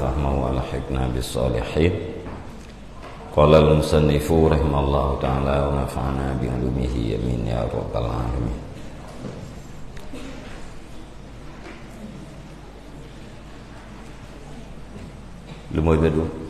fahmahu wa alhiqna bis-shalihin. Qala al-musannifu rahimallahu ta'ala wa nafa'ana bi 'ulumihi amin ya rabbal alamin. Lumoi bedu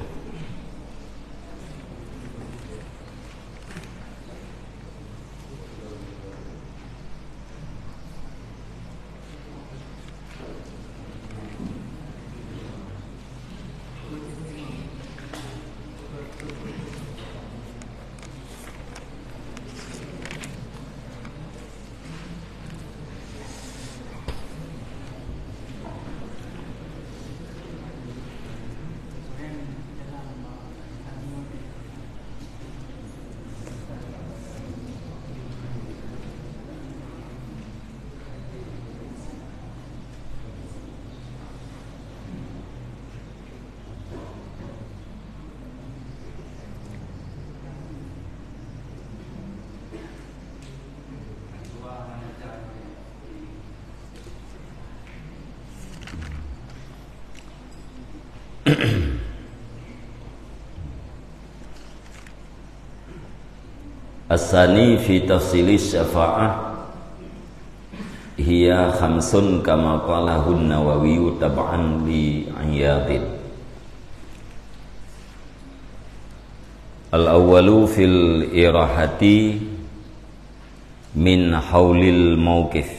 As-sani fi tafsili syafa'ah hiya khamsun kama qalahu an-Nawawi tab'an li Iyadin. Al-awwalu fil irahati min haulil mawqif.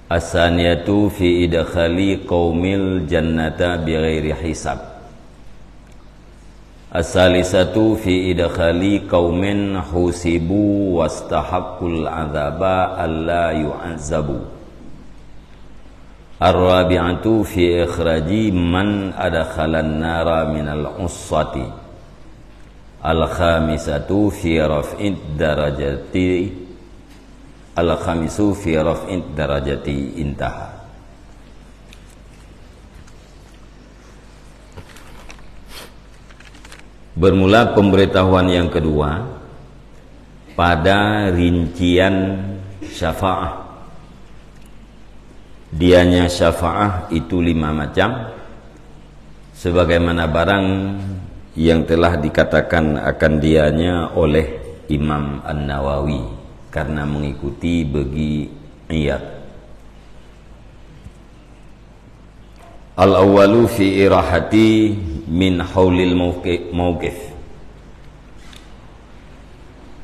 As-saniyatu fi idkhali qaumil jannata bighairi hisab. As-salisatu fi idkhali qaumin husibu wastahaqqul adzaba alla yu'azzabu. Ar-rabi'atu fi ikhraji man adkhalan nara minal ussati. Al-khamisatu fi raf'id darajati. Al-khamisu fi raf'id darajati intaha. Bermula pemberitahuan yang kedua pada rincian syafa'ah. Dianya syafa'ah itu 5 macam, sebagaimana barang yang telah dikatakan akan dianya oleh Imam An-Nawawi karena mengikuti bagi Iyad. Al-awwalu fi irahati min haulil mawqif.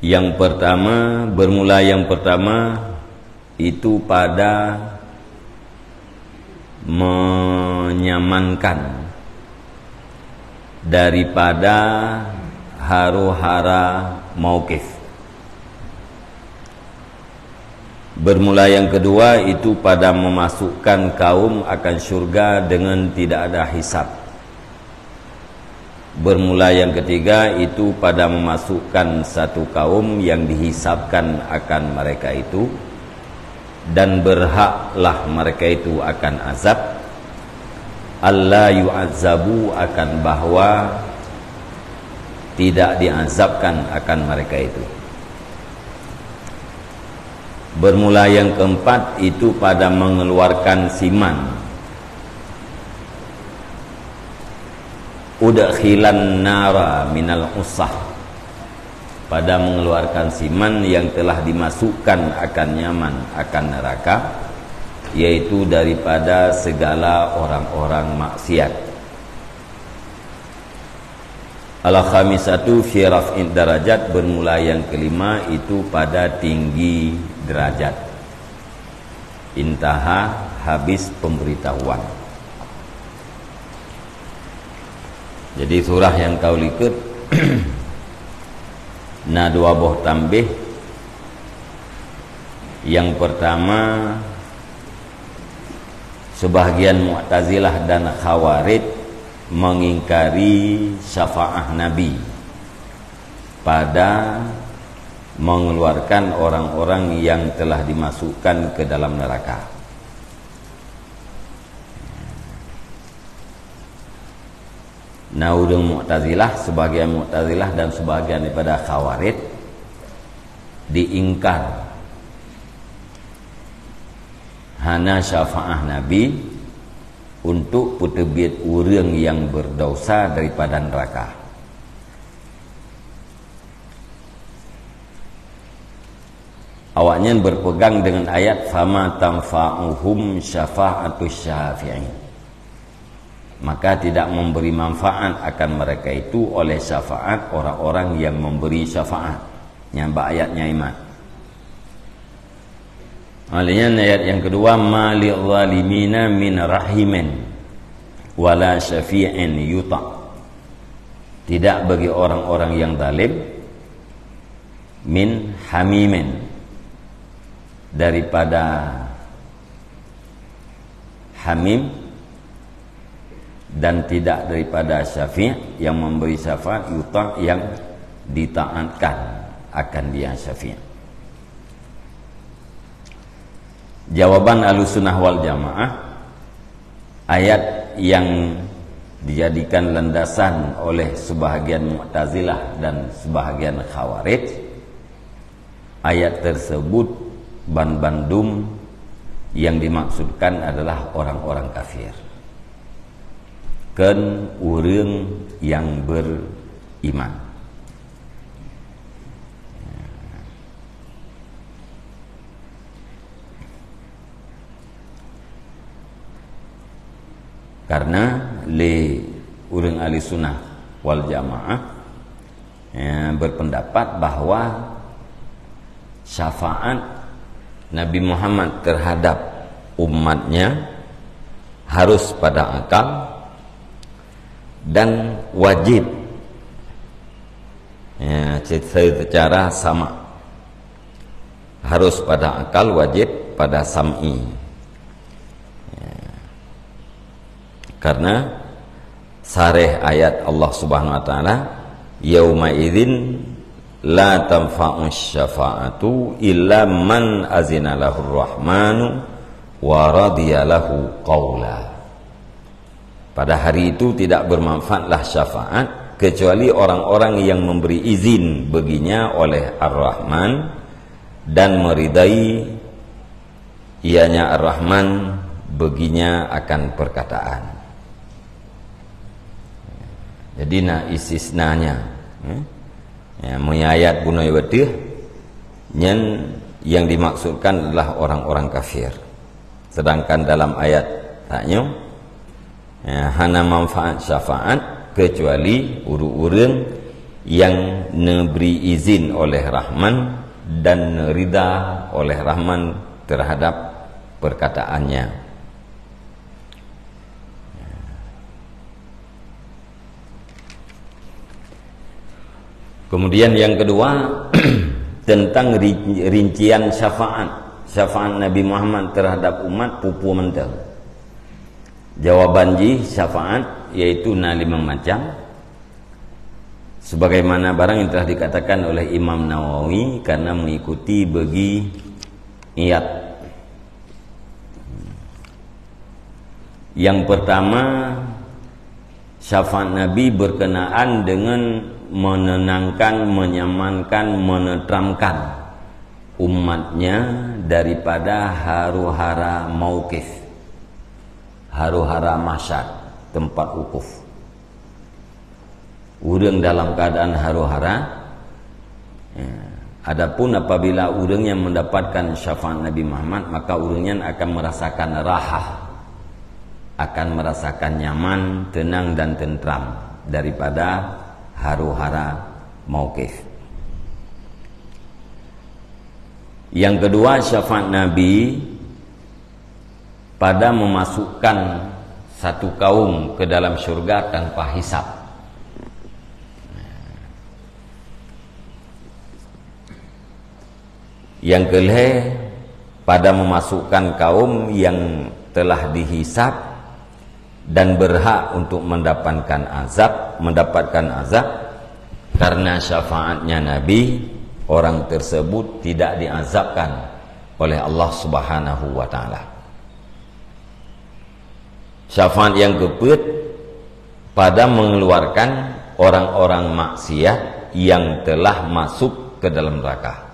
Yang pertama, bermula yang pertama itu pada menyamankan daripada haru-hara mauqif. Bermula yang kedua itu pada memasukkan kaum akan surga dengan tidak ada hisab. Bermula yang ketiga itu pada memasukkan satu kaum yang dihisabkan akan mereka itu dan berhaklah mereka itu akan azab. Allah yu'azzabu, akan bahwa tidak diazabkan akan mereka itu. Bermula yang keempat itu pada mengeluarkan siman. Udkhilan nara minal usah, pada mengeluarkan siman yang telah dimasukkan akan nyaman akan neraka, yaitu daripada segala orang-orang maksiat. Al-khamisatu fi raf'id darajat, bermula yang kelima itu pada tinggi derajat. Intaha, habis pemberitahuan. Jadi surah yang kau likut na dua buah tambih. Yang pertama, sebahagian Mu'tazilah dan Khawarij mengingkari syafa'ah Nabi pada mengeluarkan orang-orang yang telah dimasukkan ke dalam neraka. Naudung Mu'tazilah, sebagian Mu'tazilah dan sebagian daripada Khawarij diingkar hana syafa'ah Nabi untuk putebit urang yang berdosa daripada neraka. Awaknya berpegang dengan ayat fama tanfa'uhum syafa'atus syafi'in, maka tidak memberi manfaat akan mereka itu oleh syafaat orang-orang yang memberi syafaat. Nyambak ayatnya iman. Alian ayat yang kedua, malil zalimina min rahimin wala syafi'in yuta. Tidak bagi orang-orang yang zalim min hamimin, daripada hamim, dan tidak daripada syafi' yang memberi syafaat, yuta yang ditaatkan akan dia syafi'. Jawaban Ahlussunnah wal Jamaah, ayat yang dijadikan landasan oleh sebahagian Mu'tazilah dan sebahagian Khawarij, ayat tersebut bandum yang dimaksudkan adalah orang-orang kafir, ken urang yang beriman. Karena le urang ahli sunnah wal jamaah berpendapat bahwa syafaat Nabi Muhammad terhadap umatnya harus pada akal dan wajib secara sama, harus pada akal, wajib pada sam'i. Karena sareh ayat Allah Subhanahu wa taala, yauma idzin la tanfa'u syafa'atu illa man azina lahur rahmanu wa radiya lahu qawla. Pada hari itu tidak bermanfaatlah syafaat kecuali orang-orang yang memberi izin baginya oleh Ar-Rahman dan meridai ianya Ar-Rahman baginya akan perkataan. Jadi istisnanya ayat bunai betih yang dimaksudkan adalah orang-orang kafir. Sedangkan dalam ayat taknya hana manfaat syafaat kecuali urang yang neberi izin oleh Rahman dan rida oleh Rahman terhadap perkataannya. Kemudian yang kedua tentang rincian syafaat Nabi Muhammad terhadap umat pupu mental. Jawaban syafaat yaitu 5 macam, sebagaimana barang yang telah dikatakan oleh Imam Nawawi karena mengikuti bagi niat. Yang pertama, syafaat Nabi berkenaan dengan menenangkan, menyamankan, menenteramkan umatnya daripada haru-hara mauqif, haru-hara mahsyar, tempat wukuf. Urang dalam keadaan haru-hara, adapun apabila urang yang mendapatkan syafaat Nabi Muhammad, maka urangnya akan merasakan rahah, akan merasakan nyaman, tenang dan tentram daripada haru-hara mauqif. Yang kedua, syafaat Nabi pada memasukkan satu kaum ke dalam syurga tanpa hisab. Yang kedua, pada memasukkan kaum yang telah dihisab dan berhak untuk mendapatkan azab karena syafaatnya Nabi, orang tersebut tidak diazabkan oleh Allah Subhanahu wa taala. Syafaat yang keempat pada mengeluarkan orang-orang maksiat yang telah masuk ke dalam neraka.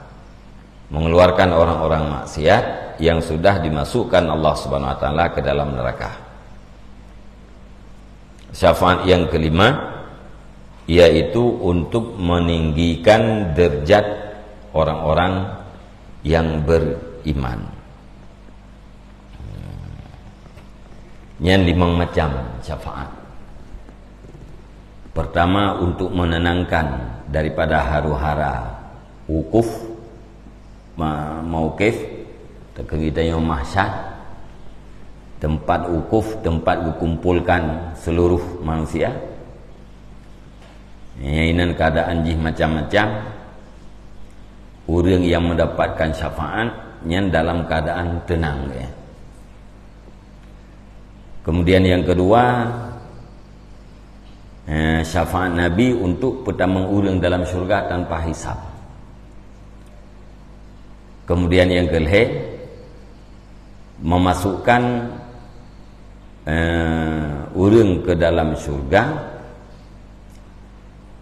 Mengeluarkan orang-orang maksiat yang sudah dimasukkan Allah Subhanahu wa taala ke dalam neraka. Syafaat yang kelima yaitu untuk meninggikan derajat orang-orang yang beriman. Yang 5 macam syafaat. Pertama, untuk menenangkan daripada haru-hara wukuf, mauqif, terkaitannya mahsyar, tempat wukuf, tempat dikumpulkan seluruh manusia. Ini keadaan jih macam-macam. Orang yang mendapatkan syafaatnya dalam keadaan tenang ya. Kemudian yang kedua, syafaat Nabi untuk pertama orang dalam syurga tanpa hisab. Kemudian yang kelima, memasukkan orang ke dalam syurga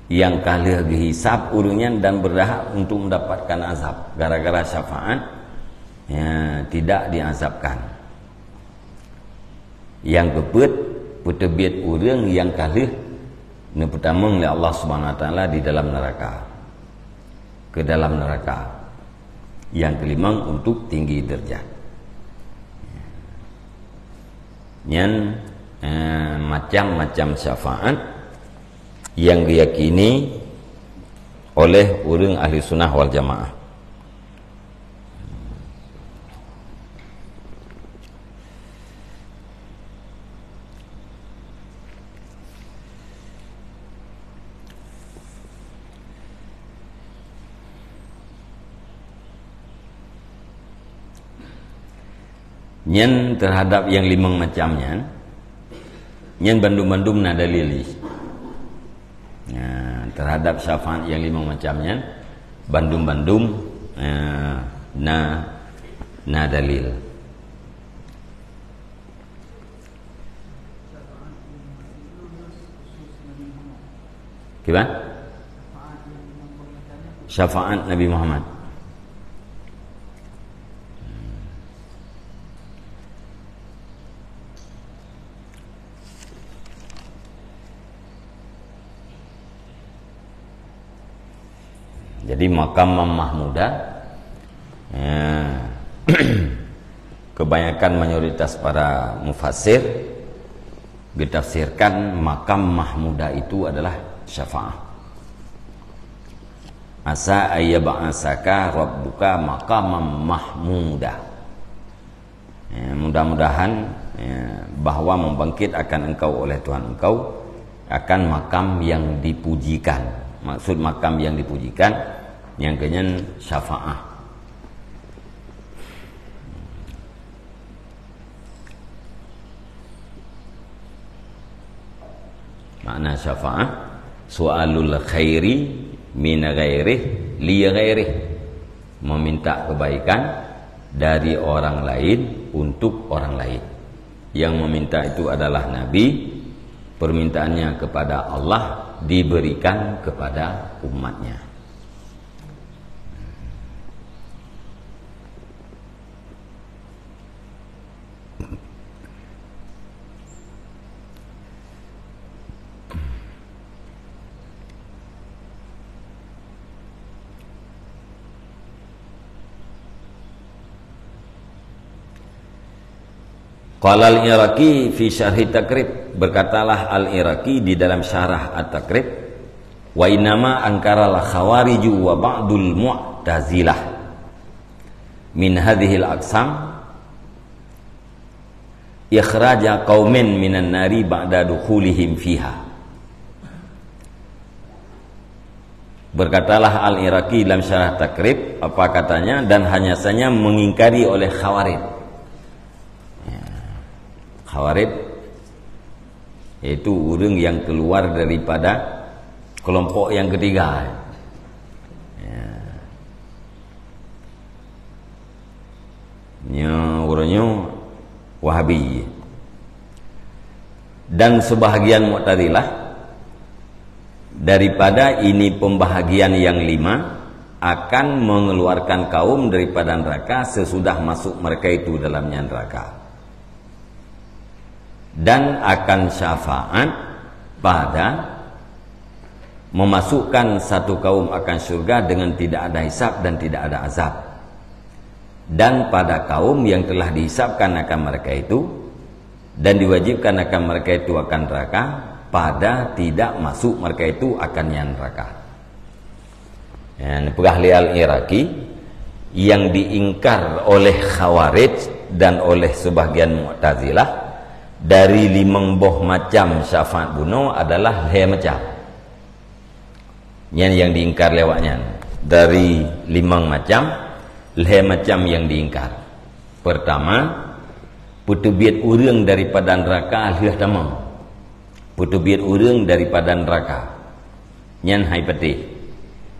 yang kalah dihisab orangnya dan berhak untuk mendapatkan azab gara-gara syafaat tidak diazabkan. Yang keempat, petebit orang yang kalah yang pertama oleh Allah Subhanahu wa taala di dalam neraka, ke dalam neraka. Yang kelima, untuk tinggi derajat. Yang macam-macam syafaat yang diyakini oleh orang ahli sunnah wal jamaah. Nyen terhadap yang 5 macamnya, nyen bandum-bandum na dalili. Terhadap syafaat yang 5 macamnya, bandum-bandum na dalil. Gimana? Syafaat Nabi Muhammad. Jadi makam Mahmudah kebanyakan mayoritas para mufassir ditafsirkan makam Mahmudah itu adalah syafaat. Asa ayyab'asaka rabbuka maqamam mahmudah. Mudah-mudahan bahwa membangkit akan engkau oleh Tuhan engkau akan makam yang dipujikan. Maksud makam yang dipujikan yang kenyan syafaat. Makna syafaat su'alul khairi min ghairih li ghairih, meminta kebaikan dari orang lain untuk orang lain. Yang meminta itu adalah Nabi, permintaannya kepada Allah diberikan kepada umatnya. Qala al-Iraqi fi syarh Takrib, berkatalah al-Iraqi di dalam syarah at-Takrib, wa innama ankara al-khawarij wa ba'dul mu'tazilah min hadhihi al-aqsam ikhraja qaumin minan nari ba'da dukhulihim fiha. Berkatalah al-Iraqi dalam syarah Takrib, apa katanya, dan hanya saja mengingkari oleh Khawarij. Khawarij yaitu orang yang keluar daripada kelompok yang ketiga. Orangnya Wahabi. Dan sebahagian Mu'tazilah daripada ini pembahagian yang 5 akan mengeluarkan kaum daripada neraka sesudah masuk mereka itu dalamnya neraka. Dan akan syafaat pada memasukkan satu kaum akan surga dengan tidak ada hisab dan tidak ada azab, dan pada kaum yang telah dihisabkan akan mereka itu dan diwajibkan akan mereka itu akan neraka, pada tidak masuk mereka itu akan yang neraka. Ahli al-Iraqi yang diingkar oleh Khawarij dan oleh sebagian Mu'tazilah dari 5 macam syafaat bunuh adalah macam yang diingkar lewatnya. Dari 5 macam yang diingkar. Pertama, putubiat urang daripada neraka alih tamam. Putubiat urang daripada neraka. Nyan hai peti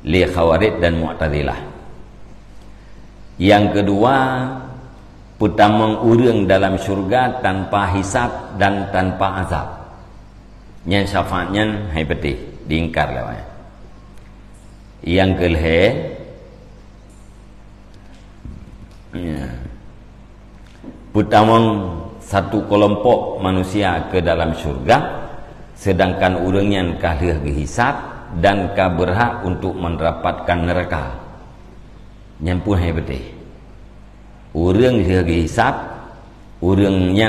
li Khawarij dan Mu'tazilah. Yang kedua, putamang urang dalam syurga tanpa hisab dan tanpa azab. Nyan syafaatnya hai peti diingkar lewatnya. Yang kelhe putamang satu kelompok manusia ke dalam syurga, sedangkan urangnya kahliah dihisab dan ka berhak untuk mendapatkan neraka. Nyampun hai betih. Urang dia dihisab, urangnya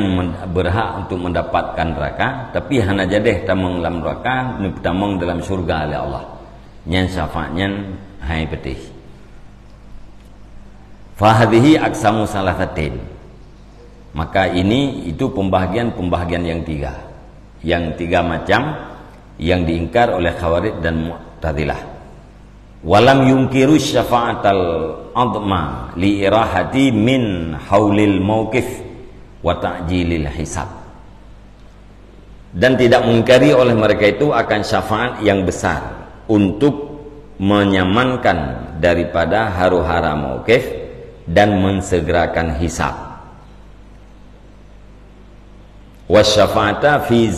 berhak untuk mendapatkan neraka, tapi hana jadeh tamang dalam neraka, tamang dalam syurga oleh Allah. Nyan syafaatnya hai betih. Fahadhihi aksamu salasatin. Maka ini itu pembahagian yang 3. Yang 3 macam yang diingkar oleh Khawarij dan Mu'tazilah. Walam yungkiru syafa'atal adma li irahati min haulil mauqif wa ta'jilil hisab. Dan tidak mengingkari oleh mereka itu akan syafaat yang besar untuk menyamankan daripada haru-hara mauqif dan mensegerakan hisab. Wasyafa'ata fi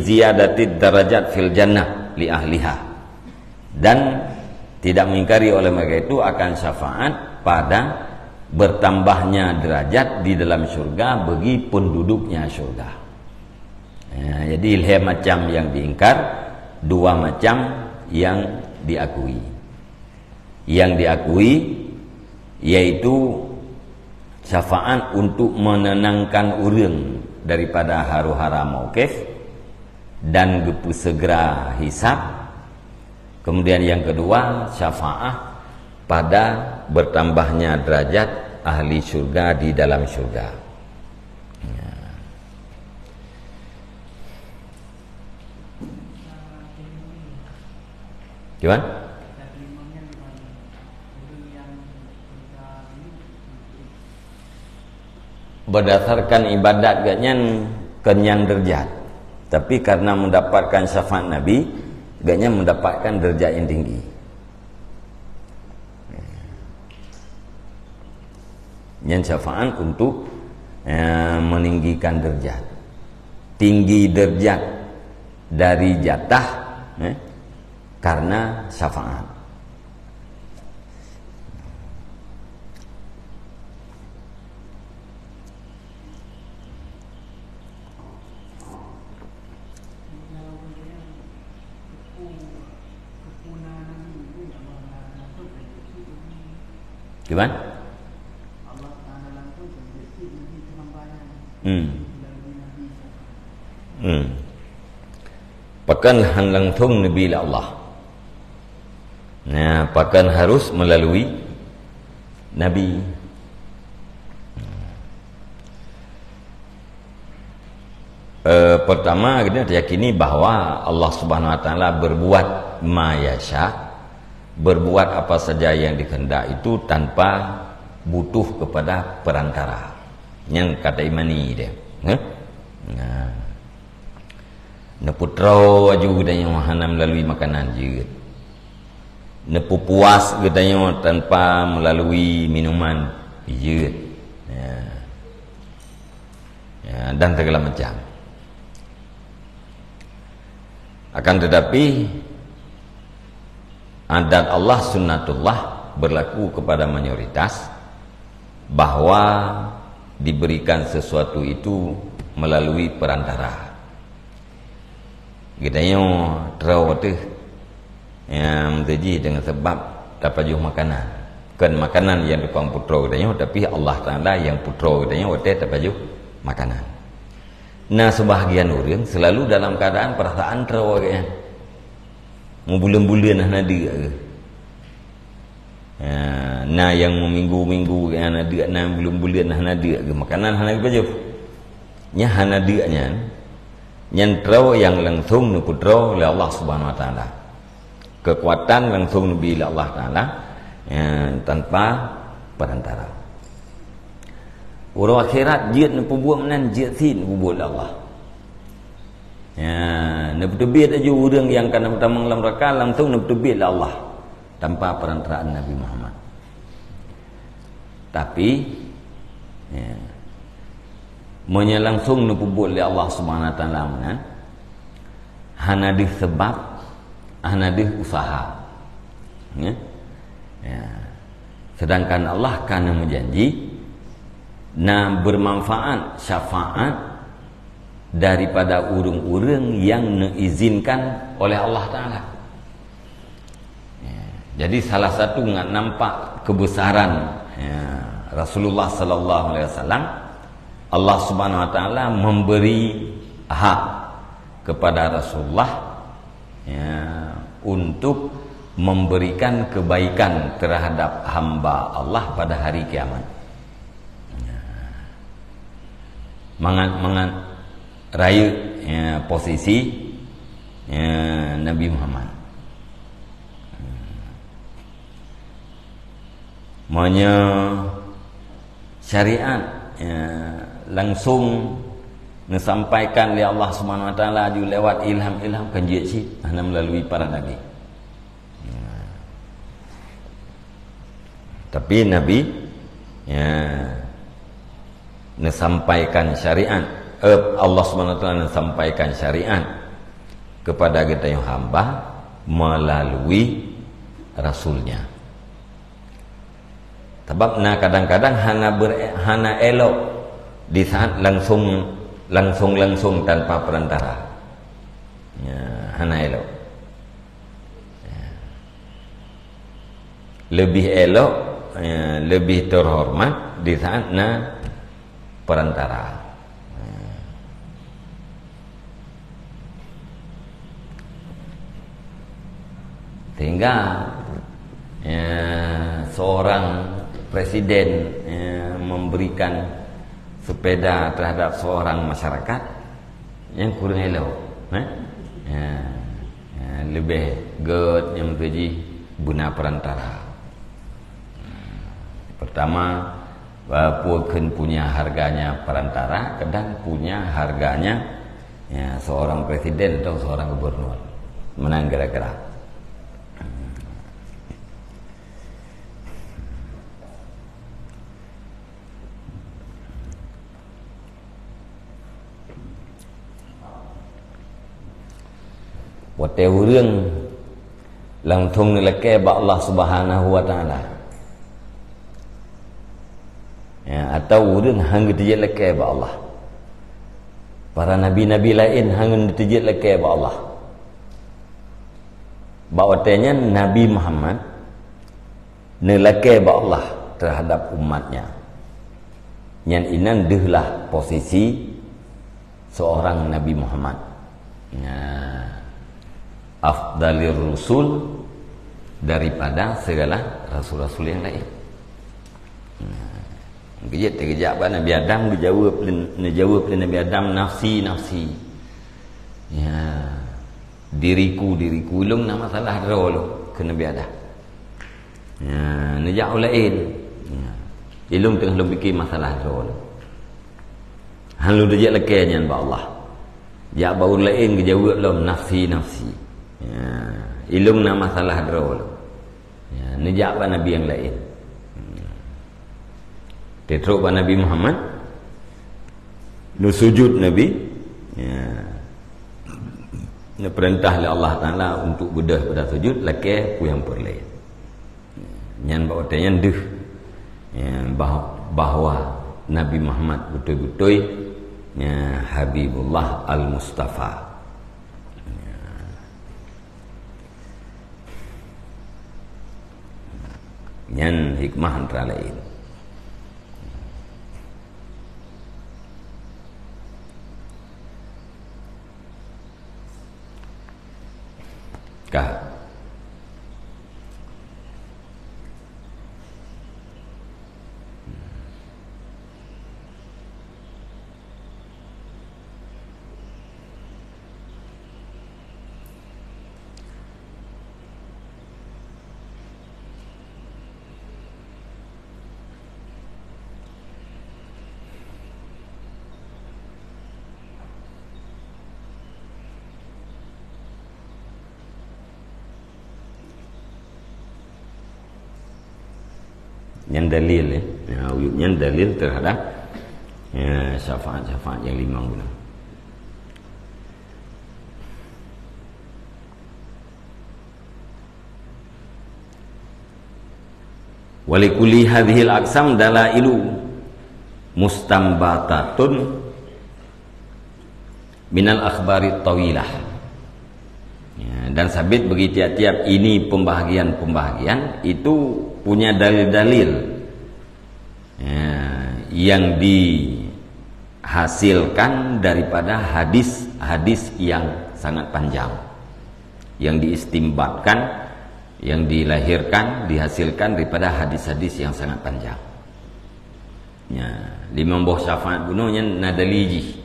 ziyadati darajat fil jannah li ahliha. Dan tidak mengingkari oleh mereka itu akan syafaat pada bertambahnya derajat di dalam surga bagi penduduknya surga. Jadi macam yang diingkar, 2 macam yang diakui. Yang diakui yaitu syafaat untuk menenangkan urang daripada haru-hara mauqif dan gepu segera hisab. Kemudian yang kedua, syafaat pada bertambahnya derajat ahli surga di dalam surga. Gimana? Berdasarkan ibadat gaknya kenyan derajat, tapi karena mendapatkan syafaat Nabi gaknya mendapatkan derajat yang tinggi. Yang syafaat untuk meninggikan derajat, tinggi derajat dari jatah karena syafaat. Gimana? Pakan handlang thung Nabi Allah. Nah, pakan harus melalui Nabi. Pertama kita yakini bahwa Allah Subhanahu wa taala berbuat ma yasha, berbuat apa saja yang dikehendak itu tanpa butuh kepada perantara. Yang kata imani dia. Nah, neputrau aju dan wahana melalui makanan je. Nepu puas gedanya tanpa melalui minuman je. Ya, dan segala macam. Akan tetapi adat Allah sunnatullah berlaku kepada mayoritas bahwa diberikan sesuatu itu melalui perantara. Gedanya terau tu yang terji dengan sebab dapat juh makanan. Bukan makanan yang depan putra gedanya, tapi Allah Ta'ala yang putra gedanya waktu dapat juh makanan. Nah, sebahagian orang selalu dalam keadaan perasaan terau kayaknya. Mau bulan-bulan nak ada ke? Nah, yang mau minggu-minggu yang ada, nah bulan-bulan nak ada ke? Makanan nak apa je? Nya hanadanya yang terau yang langsung nu putra oleh Allah Subhanahu Wa Taala. Kekuatan langsung nabi Allah Taala tanpa perantara. Orang akhirat jid nu buat menan jid sin buat Allah. Ya, nak betul aja orang yang kena pertama dalam neraka langsung nak betul Allah tanpa perantaraan Nabi Muhammad. Tapi ya, monya langsung nu buat oleh Allah Subhanahu Wa Taala menan hanadih sebab hanadih usaha. Ya. Ya. Sedangkan Allah kana menjanji na bermanfaat syafaat daripada urang-urang yang diizinkan oleh Allah Ta'ala. Ya. Jadi salah satu nggak nampak kebesaran ya, Rasulullah Sallallahu Alaihi Wasallam, Allah Subhanahu Wa Ta'ala memberi hak kepada Rasulullah ya, untuk memberikan kebaikan terhadap hamba Allah pada hari kiamat. Mangat raya ya, posisi ya, Nabi Muhammad. Maunya syariat ya, langsung disampaikan oleh Allah Subhanahu Wa Taala lewat ilham-ilham kan dia sih melalui para nabi. Tapi Nabi ya menyampaikan syariat, Allah SWT menyampaikan syariat kepada kita yang hamba melalui Rasulnya. Sebab kadang-kadang hana elok di saat langsung tanpa perantara ya, hana elok ya. Lebih elok ya, lebih terhormat di saat perantara. Sehingga ya, seorang presiden ya, memberikan sepeda terhadap seorang masyarakat yang kurang elok, ya, lebih good yang menjadi guna perantara. Pertama, bukan punya harganya perantara, kadang punya harganya ya, seorang presiden atau seorang gubernur menang kira-kira. Wate urang langsung nilai ba Allah Subhanahu Wa Taala. Ya, atau urang hang dijat leke ba Allah. Para nabi-nabi lain hang dijat leke ba Allah. Bawatenya Nabi Muhammad nilai ba Allah terhadap umatnya. Yang inan dehlah posisi seorang Nabi Muhammad. Ya, afdalir rusul daripada segala rasul-rasul yang lain. Kejap Nabi Adam dijawab Nabi Adam nafsi. Ya, diriku ulung nama salah dulu ke Nabi Adam. Ya, nejak lain. Ya, ilung tengah lu fikir masalah dulu. Halu dijak lekenya ba Allah. Ya bau lain kejawab lu nafsi. Ya, ilung nama salah dulu. Ya, nejak Nabi yang lain. Tetruk pada Nabi Muhammad nu sujud Nabi ya, perintah oleh Allah Ta'ala untuk bedah pada sujud laki ku yang perlain yang bawatanya deh ya, bahawa Nabi Muhammad betul-betul ya, Habibullah Al-Mustafa ya. Nyan hikmah antara lain. Kah yang dalil yang dalil terhadap syafaat yang 5 guna. Walikuli hadhil aqsam dalailu mustambatatun minal akhbari tawilah. Dan sabit bagi tiap-tiap ini pembahagian itu punya dalil-dalil yang dihasilkan daripada hadis-hadis yang sangat panjang, yang diistimbatkan, yang dilahirkan, dihasilkan daripada hadis-hadis yang sangat panjang. Lima buah syafaat gunanya nadaliji,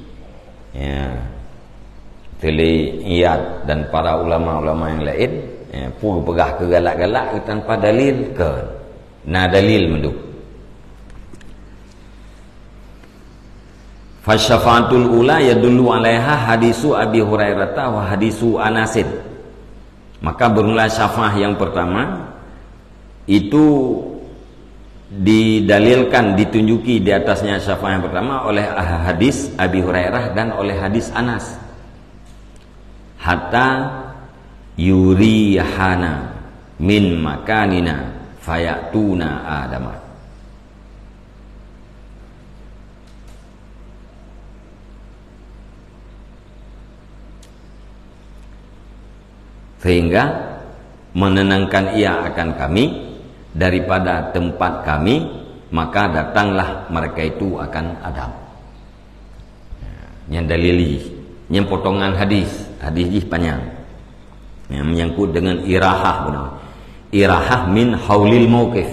Iyad dan para ulama-ulama yang lain pun pegah ke galak-galak tanpa dalil ke dalil menduk. Fasyafaatul ula yadullu alaiha hadisu Abi Hurairah wa hadisu Anasin. Maka bermula syafaah yang pertama itu didalilkan, ditunjuki di atasnya syafaah yang pertama oleh hadis Abi Hurairah dan oleh hadis Anas. Hatta yurihana min makanina fayatuna adama. Sehingga menenangkan ia akan kami daripada tempat kami, maka datanglah mereka itu akan Adam. Yang dalili, yang potongan hadis panjang yang menyangkut dengan irahah benar. Irahah min haulil mauqif.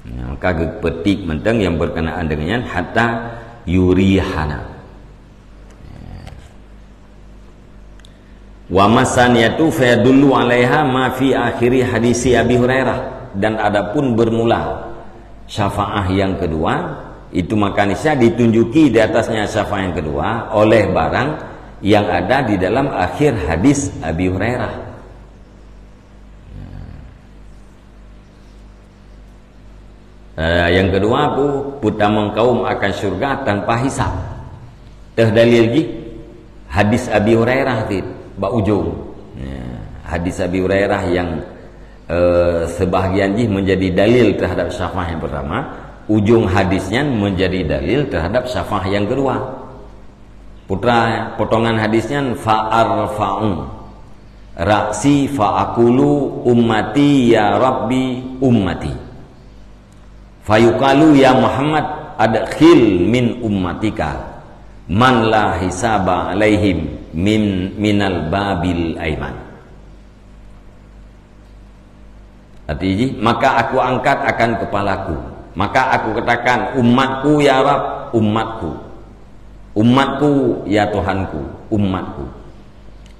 Maka petik mentang yang berkenaan dengannya hatta yurihana. Wa masaniyatu fayadullu alaiha ma fi akhiri hadisi Abi Hurairah. Dan adapun bermula syafaah yang kedua itu maka niscaya ditunjuki di atasnya syafaah yang kedua oleh barang yang ada di dalam akhir hadis Abi Hurairah. Yang kedua putamang kaum akan surga tanpa hisab. Dalil lagi hadis Abi Hurairah ba ujung. Hadis Abi Hurairah yang sebahagian menjadi dalil terhadap syafaah yang pertama, ujung hadisnya menjadi dalil terhadap syafaah yang kedua. Putra potongan hadisnya fa'arfa'u ra'si fa'akulu ummati ya rabbi ummati fayuqalu ya Muhammad adkhil min ummatika man la hisaba alaihim minal babil aiman. Artinya, maka aku angkat akan kepalaku, maka aku katakan umatku ya Rabb, umatku, umatku ya Tuhanku, umatku.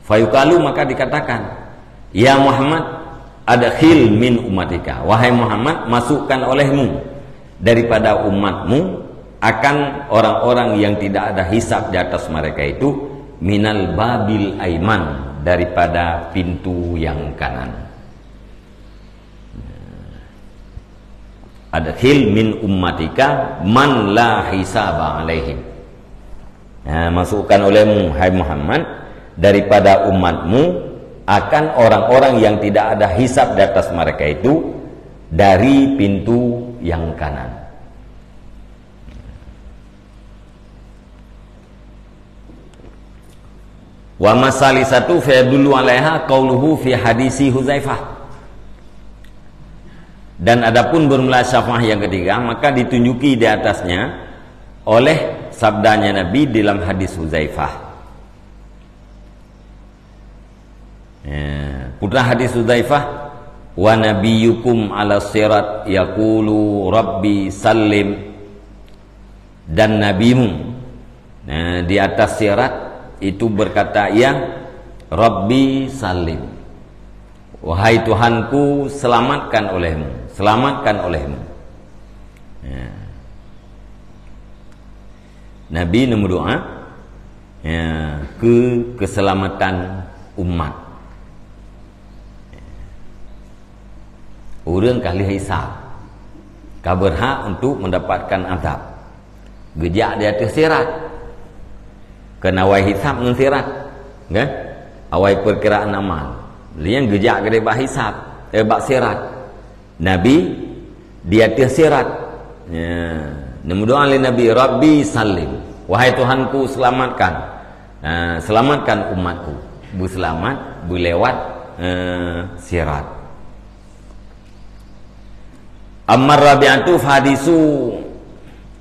Fayuqalu maka dikatakan ya Muhammad adkhil min ummatika, wahai Muhammad masukkan olehmu daripada umatmu akan orang-orang yang tidak ada hisab di atas mereka itu minal babil aiman, daripada pintu yang kanan. Adkhil min ummatika man la hisaba alaihim. Masukkan olehmu hai Muhammad daripada umatmu akan orang-orang yang tidak ada hisab di atas mereka itu dari pintu yang kanan. Wa masalisatu fa yadullu alaiha qauluhu fi hadisi Huzaifah. Dan adapun bermula syafaat yang ketiga, maka ditunjuki di atasnya oleh sabdanya Nabi dalam hadis Huzaifah. Putra hadis Huzaifah, wa nabiyyukum ala sirat yaqulu rabbi sallim, dan nabimu di atas sirat itu berkata, ya Rabbi salim, wahai Tuhanku, selamatkan olehmu, selamatkan olehmu. Nabi nombor doa ke keselamatan umat. Orang kali hisab kau berhak untuk mendapatkan azab. Gejak di atas sirat, kena awai hisab dengan sirat, kan? Awai perkiraan amal. Yang gejak ke debat hisab, debat sirat. Nabi di atas sirat. Nombor doa oleh Nabi, Rabbi salim, wahai Tuhanku, selamatkan, selamatkan umatku, berselamat berlewat sirat. Ammar Rabi'atu hadisu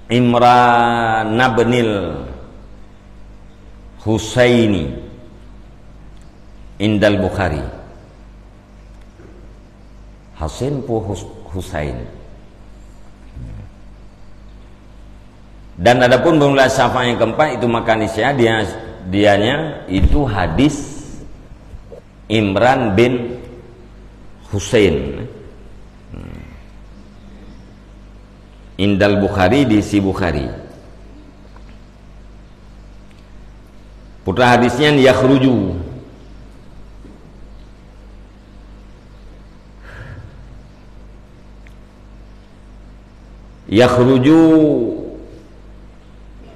Imran binil Husaini indal Bukhari. Hasan pu Husain. Dan adapun bermula syafaat yang keempat itu makan isya, dianya itu hadis Imran bin Husain indal Bukhari, di si Bukhari. Putra hadisnya yakhruju, yakhruju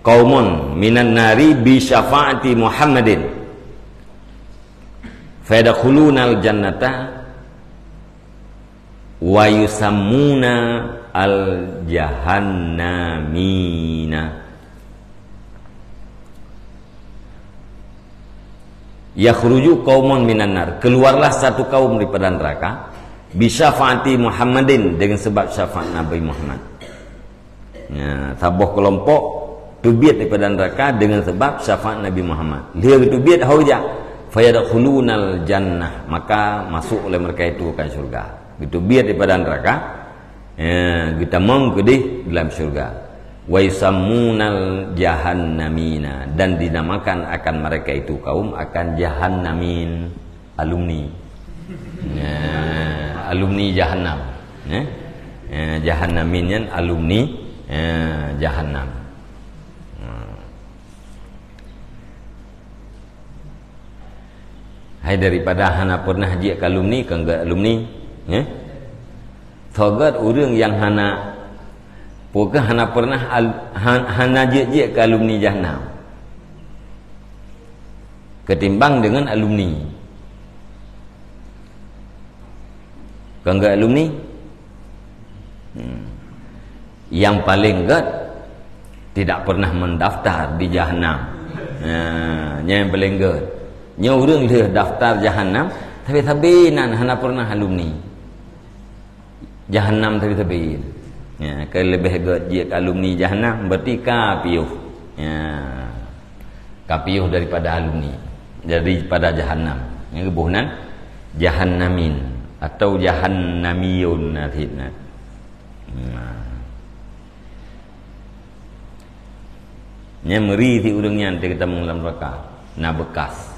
qaumun minan nari bi syafaati Muhammadin fayadkhulunal jannata wa yusammuna al jahannamina. Yakhruju qaumun minan nar, keluarlah satu kaum daripada neraka, bi syafaati Muhammadin, dengan sebab syafaat Nabi Muhammad. Ya, sabuh kelompok tubiat daripada neraka dengan sebab syafaat Nabi Muhammad. Dia tubiat hauja fayadkhulunal jannah, maka masuk oleh mereka itu ke syurga. Gitu biat daripada neraka, kita mau ke dalam syurga. Wa yusammunal jahannamina, dan dinamakan akan mereka itu kaum akan jahannamin, alumni. Alumni jahannam. Jahannamin alumni jahannam. Hai, daripada hana pernah dia ke alumni ke enggak alumni, thogat orang yang hana pokok hana pernah hana je ke alumni jahannam ketimbang dengan alumni. Ke enggak alumni, yang paling enggak tidak pernah mendaftar di jahannam. Yang paling enggak nya orang dia daftar jahannam tapi nan hana pernah alumni jahannam tapi ya, kalau lebih agak dia alumni jahannam berarti kapiuh, ya, kapiuh daripada alumni, daripada jahannam. Yang kebunan jahannamin atau jahannamiyun nantinya. Nya meri ti urangnya nanti kita mengulang neraka na bekas.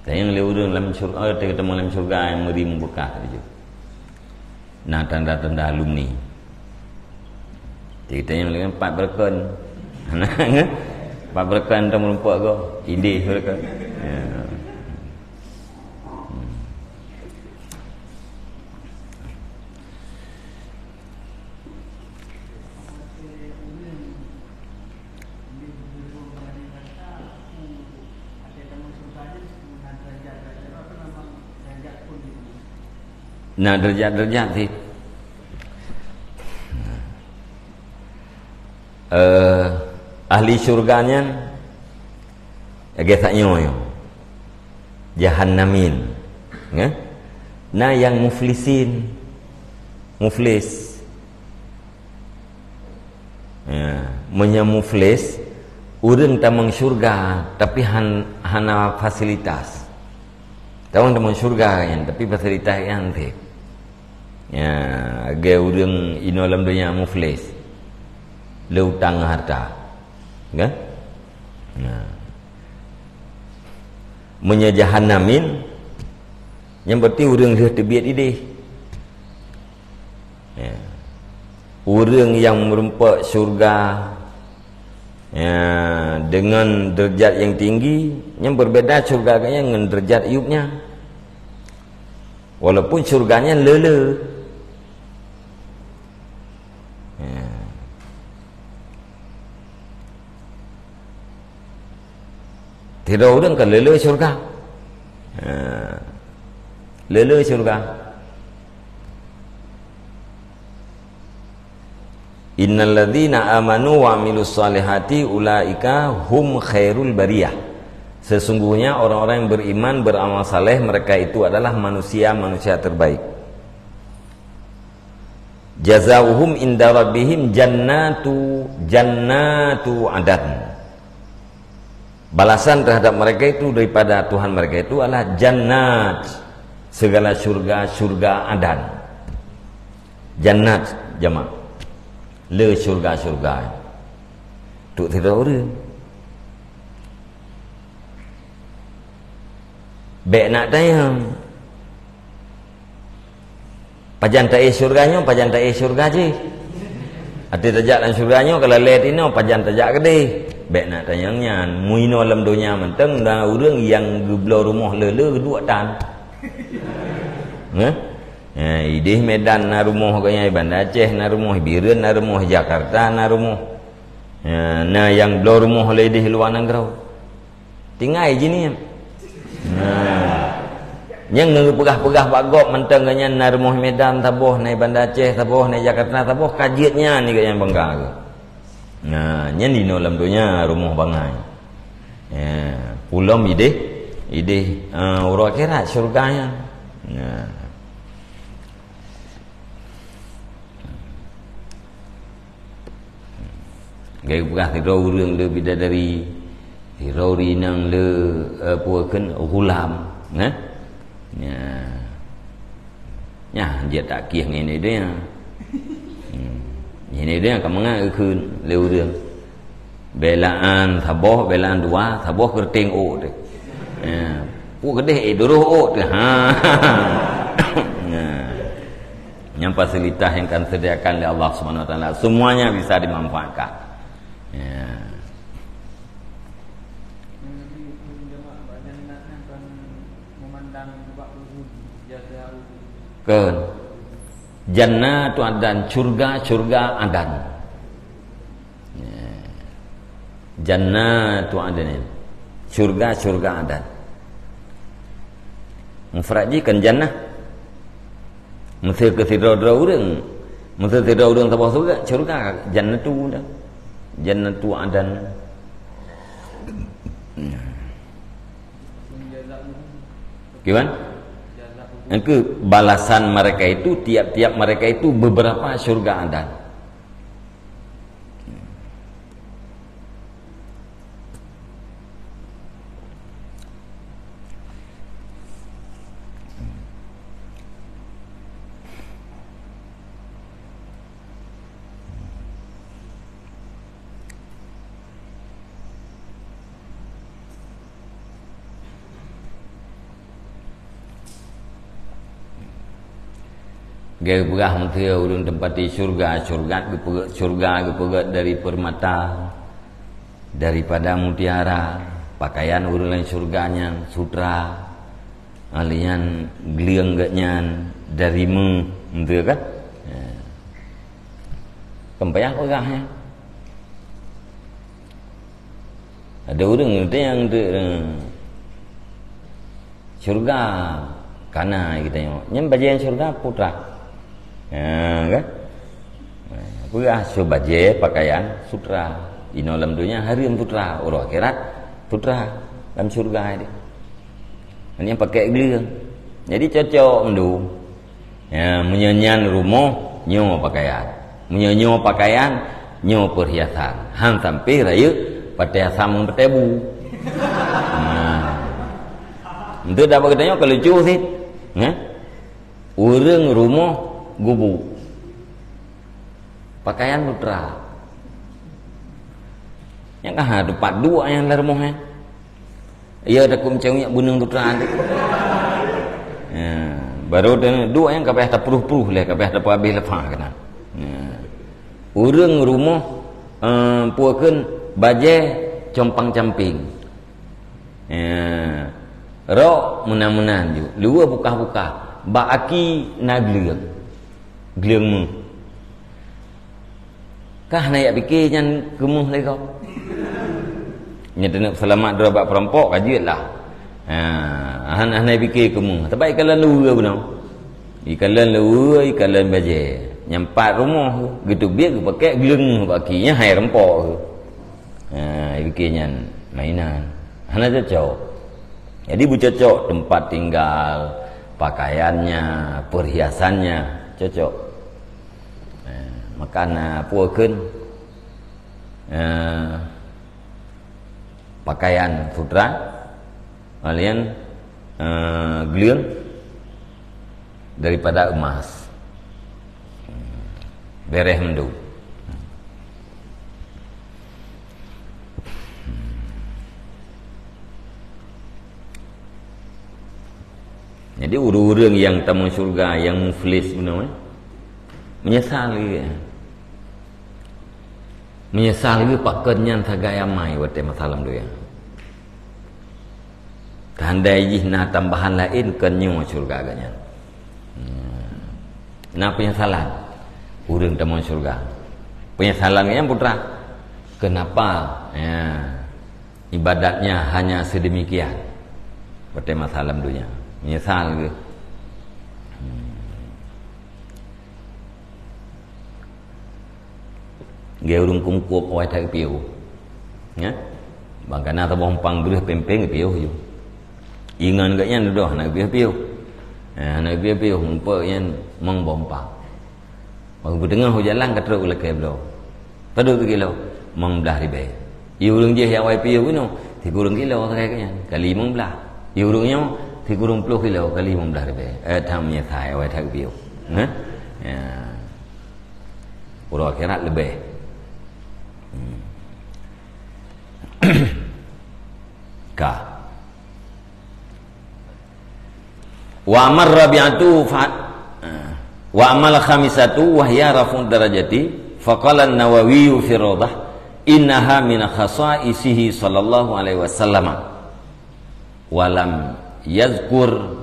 Yang le urang dalam surga, kita mengulang surga yang meri membekas itu. Nah, tanda-tanda alumni kita yang lagi 4 berken 4 berken tak melumpak kau ide mereka. Nah, derajat-derajat sih. Ahli syurganya gesaknya yo. Jahannamin, ya. Nah yang muflisin, muflis, ya, menyamuflis, urang tamang syurga tapi hana fasilitas. Tamang tamang syurga kan, tapi fasilitas yang teh. Ya, ge urang ino alam dunia muflis. Leutang harta. Kan? Nah. Menyajahanamin yang berarti urang dah terbiat ide. Ya. Urang yang merempak syurga ya, dengan derajat yang tinggi yang berbeza syurganya dengan derajat Ayubnya. Walaupun syurganya lele. Ya. Tidak orang kan lele syurga. Lele syurga. Innal ladzina amanu wa amilus solihati ulaika hum khairul bariyah. Sesungguhnya orang-orang yang beriman beramal saleh mereka itu adalah manusia-manusia terbaik. Jazaohum inda rabbihim jannatu adan. Balasan terhadap mereka itu daripada Tuhan mereka itu adalah jannat, segala surga adan. Jannat jamak le surga tu tidak orang baik nak tanya pajan tak surganya pajan tak surga je hati tajak dalam surganya kalau lihat ini pajan tajak gede baik nak tanya muino alam dunia menteng dah orang yang geblau rumah lele kedua tan ya, idih Medan na rumah kaya Bandar Aceh na rumah Biren na rumah Jakarta na rumah ya, na yang belau rumah oleh idih luar negara tinggal je ni yang ngepegah-pegah bagok mentang kaya na rumah Medan taboh na Bandar Aceh taboh na Jakarta taboh kajiatnya ni kaya yang bangga ke nah yang di dalam dunia rumah bangai ya, pulam idih urut akhirat syurganya nah gaya bukan tidak urang le bidadari hirau rinang le puakan hulam nah ya dia tak kih ini dia ini dia kamangan keun le urang belaan taboh belaan dua taboh kerting o deh puak gede doroh o deh yang fasilitas yang akan sediakan oleh Allah Subhanahu wa taala semuanya bisa dimanfaatkan. Ya. Kan jannatu adan surga adan ya. Jannatu adan surga adan mufrad kan jannah mesti ketidakdra urang mesti tidak urang tabah surga jannatu dah jannatu adan gimana? Ke balasan mereka itu tiap-tiap mereka itu beberapa surga adan gaya berah menteri ulun tempati surga gepegat dari permata daripada mutiara pakaian ulun lain surganya sutra alian geliang gatnya dari menteri kan ya. Kempayang pegahnya ada orang yang surga karena kita tengok bagian surga putra ya kan pegah sobaje pakaian sutra ino dalam dunia hari putra orang akhirat putra dalam surga ini yang pakai geliang Jadi cocok mendu. Ya, menyanyian rumah nyo pakaian. Menyanyi pakaian nyo perhiasan. Han sampai raya pada sama bertebu. Itu dapat katanya kalau lucu sih. Orang rumah gubuk. Pakaian putra. Yang kah ada 42 yang dalam rumahnya. Ia ada kumcengnya bunung putra tu. Baru ada 2 yang kabeh tak peruh-peruh leh, kabeh tak habis lepas kena. Orang rumah puakeun baje compang-camping. Rok munan-munan ju. Lua buka-buka. Ba aki nagleung. Gleung mu. Kah nak fikir nyan kemuh lagi kau. Nya nak selamat dua bab perampok kajilah. Han fikir kemuh. Tapi kalau lua benar. Ikalan lua, ikalan baje. Nyampat rumah gitu biar pakai gleung ba akinya hai rempok. Fikir nyan mainan. Han aja cocok. Jadi cocok tempat tinggal, pakaiannya, perhiasannya cocok. Makana puakeun pakaian putra kalian gleung daripada emas. Bereh mendu. Jadi orang-orang yang tamu syurga, yang muflis benar, menyesal dia. Menyesal dia pak kenyan sagaya mai wate masalam dia. Tandai jihna tambahan lain kenyu syurga agaknya. Nah penyesalan orang tamu syurga. Penyesalan yang putra. Kenapa ibadatnya hanya sedemikian? Wate masalam dunia. Menyesal ke? Dia urung kumkup awai tak piu. Ya? Bangkana ta bompang bereh pempeng piu ju. Ingan gaknya dah nak piu. Nak piu umpa yang mong bompang. Bang berdengar jalan kata ulah ke blo. Tadu tu kilo mong belah ribe. Urung je awai piu no, 30 kilo kayaknya. Kali mong belah. Urungnya 30 kilo kali 15 ribu. Tamnya saya awak tak biu. Pura akhirat lebih. Ka. Wa amar rabi'atu wa amal khamisatu wa hiya raf'u darajati faqala an-Nawawi fi Rawdah innaha min khasa'isihi sallallahu alaihi wasallam walam yazkur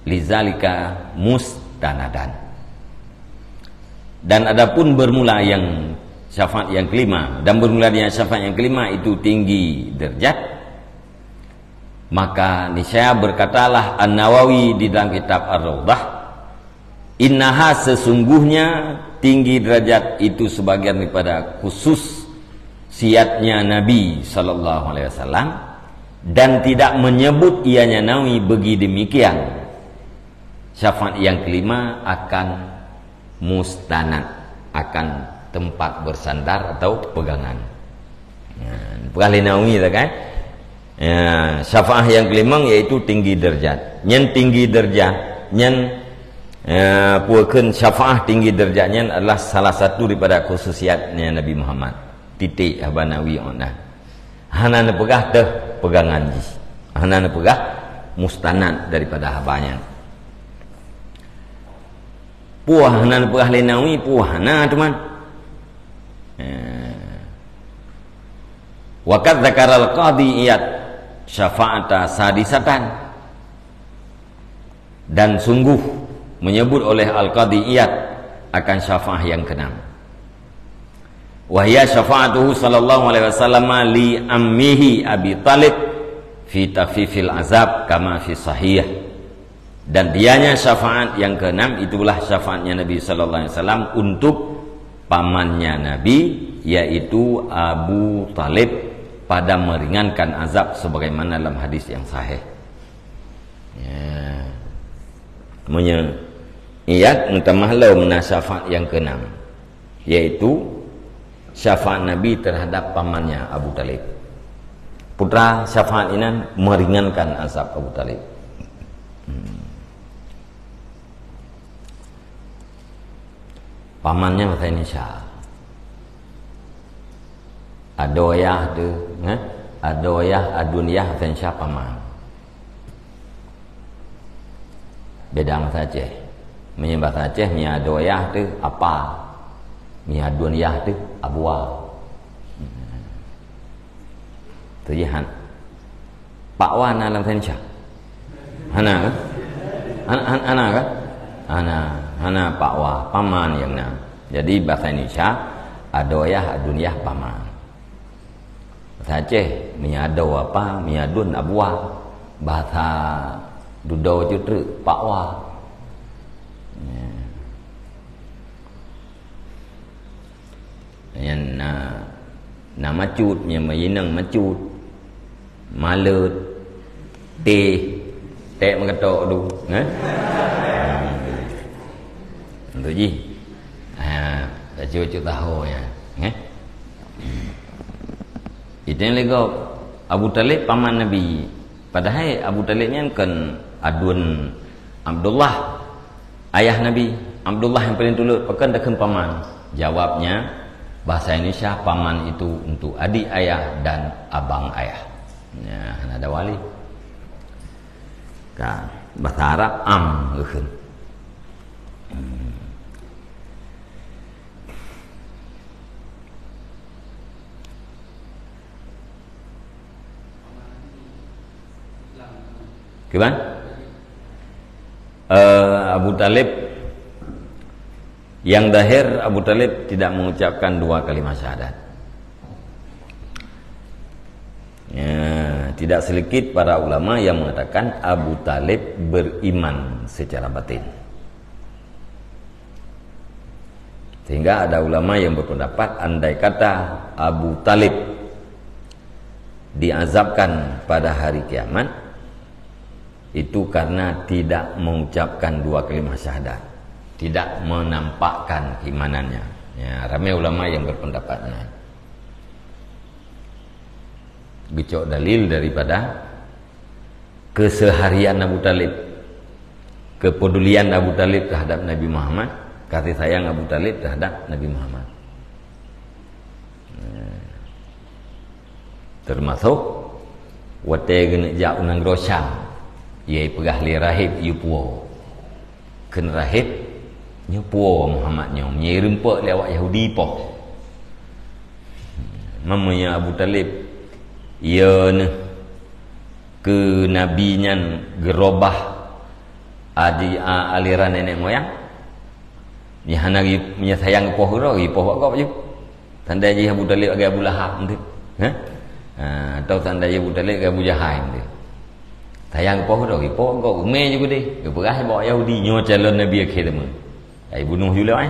lizalika mustanadan. Dan adapun bermula yang syafaat yang kelima, dan bermula dengan syafaat yang kelima itu tinggi derajat, maka niscaya berkatalah An-Nawawi di dalam kitab Ar-Rawdah, innaha sesungguhnya tinggi derajat itu sebagian daripada khusus siatnya Nabi sallallahu alaihi wasallam, dan tidak menyebut ianya Nawawi bagi demikian. Syafaat yang kelima akan mustanad, akan tempat bersandar atau pegangan. Perkali Nawawi tak kan? Syafaat yang kelima yaitu tinggi derajat. Nyen tinggi derajat, nyen puakeun syafaat tinggi derajatnya adalah salah satu daripada khususiatnya Nabi Muhammad. Titik Abah Nawawi onah. Hanana pegah teh pegangan ji. Hanana pegah mustanad daripada habanya. Puah hanana pegah Nawawi puah hana teman. Waqad dzakara al-qadhi Iyad syafa'ata sadisatan, dan sungguh menyebut oleh al-qadhi Iyad akan syafaat yang keenam. Wahya syafa'atuhu sallallahu alaihi wasallam li ammihi Abi Talib fi tafifil azab kama fi sahih. Dan dianya syafaat yang keenam itulah syafaatnya Nabi sallallahu alaihi wasallam untuk pamannya Nabi, yaitu Abu Talib, pada meringankan azab sebagaimana dalam hadis yang sahih. Iyat mutamahlau mena syafaat yang keenam, yaitu syafaat Nabi terhadap pamannya Abu Talib. Putra syafaat ini meringankan azab Abu Talib. Pamannya kata ini Syah. Adoyah tu, adoyah adunyah kata Syah paman. Bedang saja. Menyembah saja mi adoyah tu apa? Mi adunyah tu abwa. Tu je han. Pak Wan dalam kata Syah. Hana kan? Hana kan? Hana Pak Wah, paman yang nam. Jadi bahasa Indonesia adoyah adunyah paman. Bahasa Aceh menyado apa? Menyadun abwa. Bahasa Dudau jutru Pak Wah. Yang na macut nya mayinang macut. Malut teh mengetok tu, Untuk ji. Dah cucu tahu ya. Itu yang lagi Abu Talib paman Nabi. Padahal Abu Talib ni kan adun Abdullah ayah Nabi. Abdullah yang paling dulu pekan dekat paman. Jawabnya bahasa Indonesia paman itu untuk adik ayah dan abang ayah. Ya, ada wali. Kan bahasa Arab gitu. Gimana? Abu Talib yang dahir Abu Talib tidak mengucapkan dua kalimat syahadat. Ya, tidak sedikit para ulama yang mengatakan Abu Talib beriman secara batin. Sehingga ada ulama yang berpendapat andai kata Abu Talib diazabkan pada hari kiamat, itu karena tidak mengucapkan dua kalimat syahadat, tidak menampakkan keimanannya. Ya, ramai ulama yang berpendapatnya. Gecok dalil daripada keseharian Abu Talib, kepedulian Abu Talib terhadap Nabi Muhammad, kasih sayang Abu Talib terhadap Nabi Muhammad. Termasuk wate gena jak unang grosang, ye pegah li rahib yu puo. Ken rahib nyu puo Muhammad nyu nyirempe lewat Yahudi poh. Mamanya Abu Talib ia ke nabinya gerobah aliran nenek moyang ni hanagi punya sayang poh ro poh kok je tanda je Abu Talib agak Abu Lahab tu atau tanda je Abu Talib agak Abu Jahal tu sayang poh ro poh kok ume juga deh ke perah bawa Yahudi nyo calon nabi akhir teman ai bunuh juga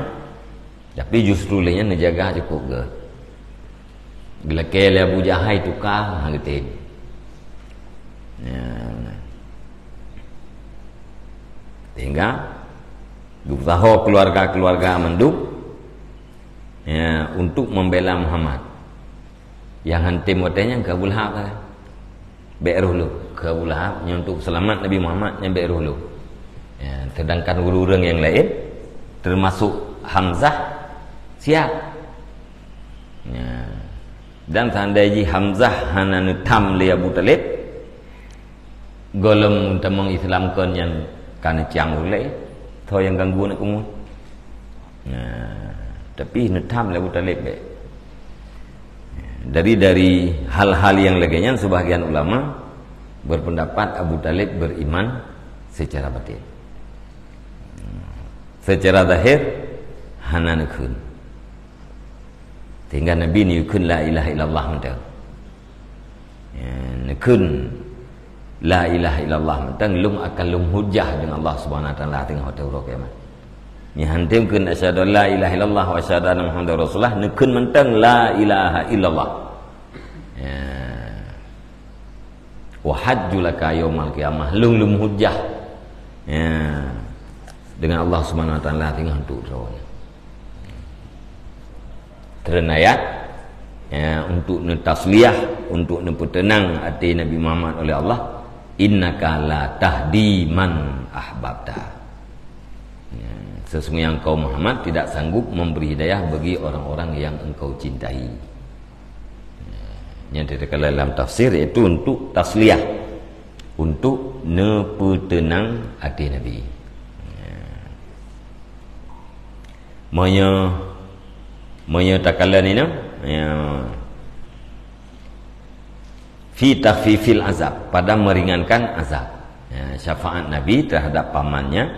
tapi justru lainnya menjaga cukup ke gelakele Abu Jahal tukar gitu. Ya. Sehingga usaha keluarga-keluarga menduk ya, untuk membela Muhammad. Yang hantim watanya ke Abu Lahab kan. Be'ruh lu ke Abu Lahab untuk selamat Nabi Muhammad yang be'ruh lu. Ya, sedangkan guru-guru yang lain termasuk Hamzah siap. Ya. Dan tandai Hamzah hanan tam li Abu Talib golem untuk mengislamkan yang kana ciang ulai tho yang ganggu nak kumun. Tapi netam li Abu Talib dari hal-hal yang lainnya sebagian ulama berpendapat Abu Talib beriman secara batin. Secara zahir hanan kun. Sehingga Nabi ni kun la ilaha illallah mentang. Ya, kun la ilaha illallah mentang lum akan lum hujah dengan Allah Subhanahu wa taala tengah hari kiamat. Ni hantim kun asyhadu la ilaha illallah wa asyhadu anna muhammadar rasulullah kun mentang la ilaha illallah. Ya. Wa hajju laka yaumal qiyamah lum hujah. Ya. dengan Allah Subhanahu wa taala tinggal untuk rawan. Terenayat untuk tasliyah, untuk petenang hati Nabi Muhammad oleh Allah, innaka la tahdi man ahbabta. Sesungguhnya engkau Muhammad tidak sanggup memberi hidayah bagi orang-orang yang engkau cintai. Yang dalam tafsir itu untuk tasliyah, untuk nepetenang hati Nabi. Monya takalan ini fi takhfifil azab, pada meringankan azab. Syafaat Nabi terhadap pamannya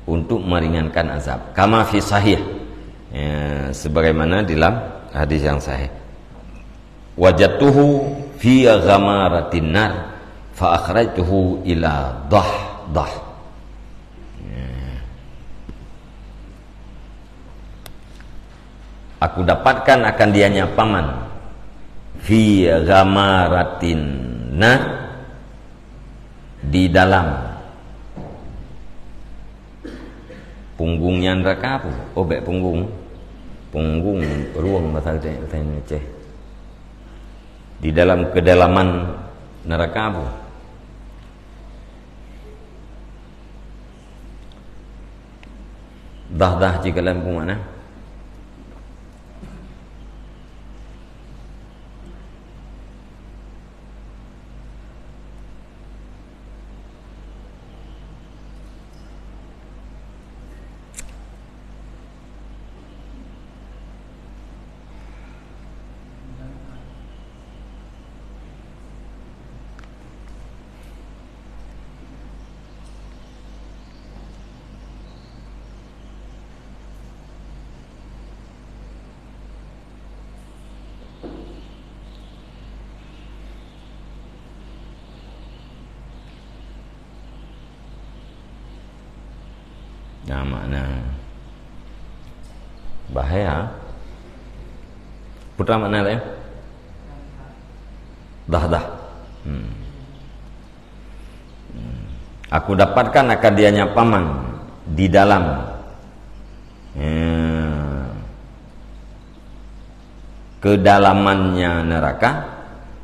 untuk meringankan azab. Kama fi sahih, sebagaimana dalam hadis yang sahih. Wajadtuhu fi ghamaratin nar fa akhrajtuhu ila dah. Aku dapatkan akan dianya paman fi ghamaratin nar, di dalam punggungnya neraka apa? Oh, baik punggung ruang bahasa Aceh. Di dalam kedalaman neraka apa? Dah jika dalam mana? Nah, makna bahaya. Putra makna lain? Dah. Aku dapatkan akan dianya paman di dalam kedalamannya neraka,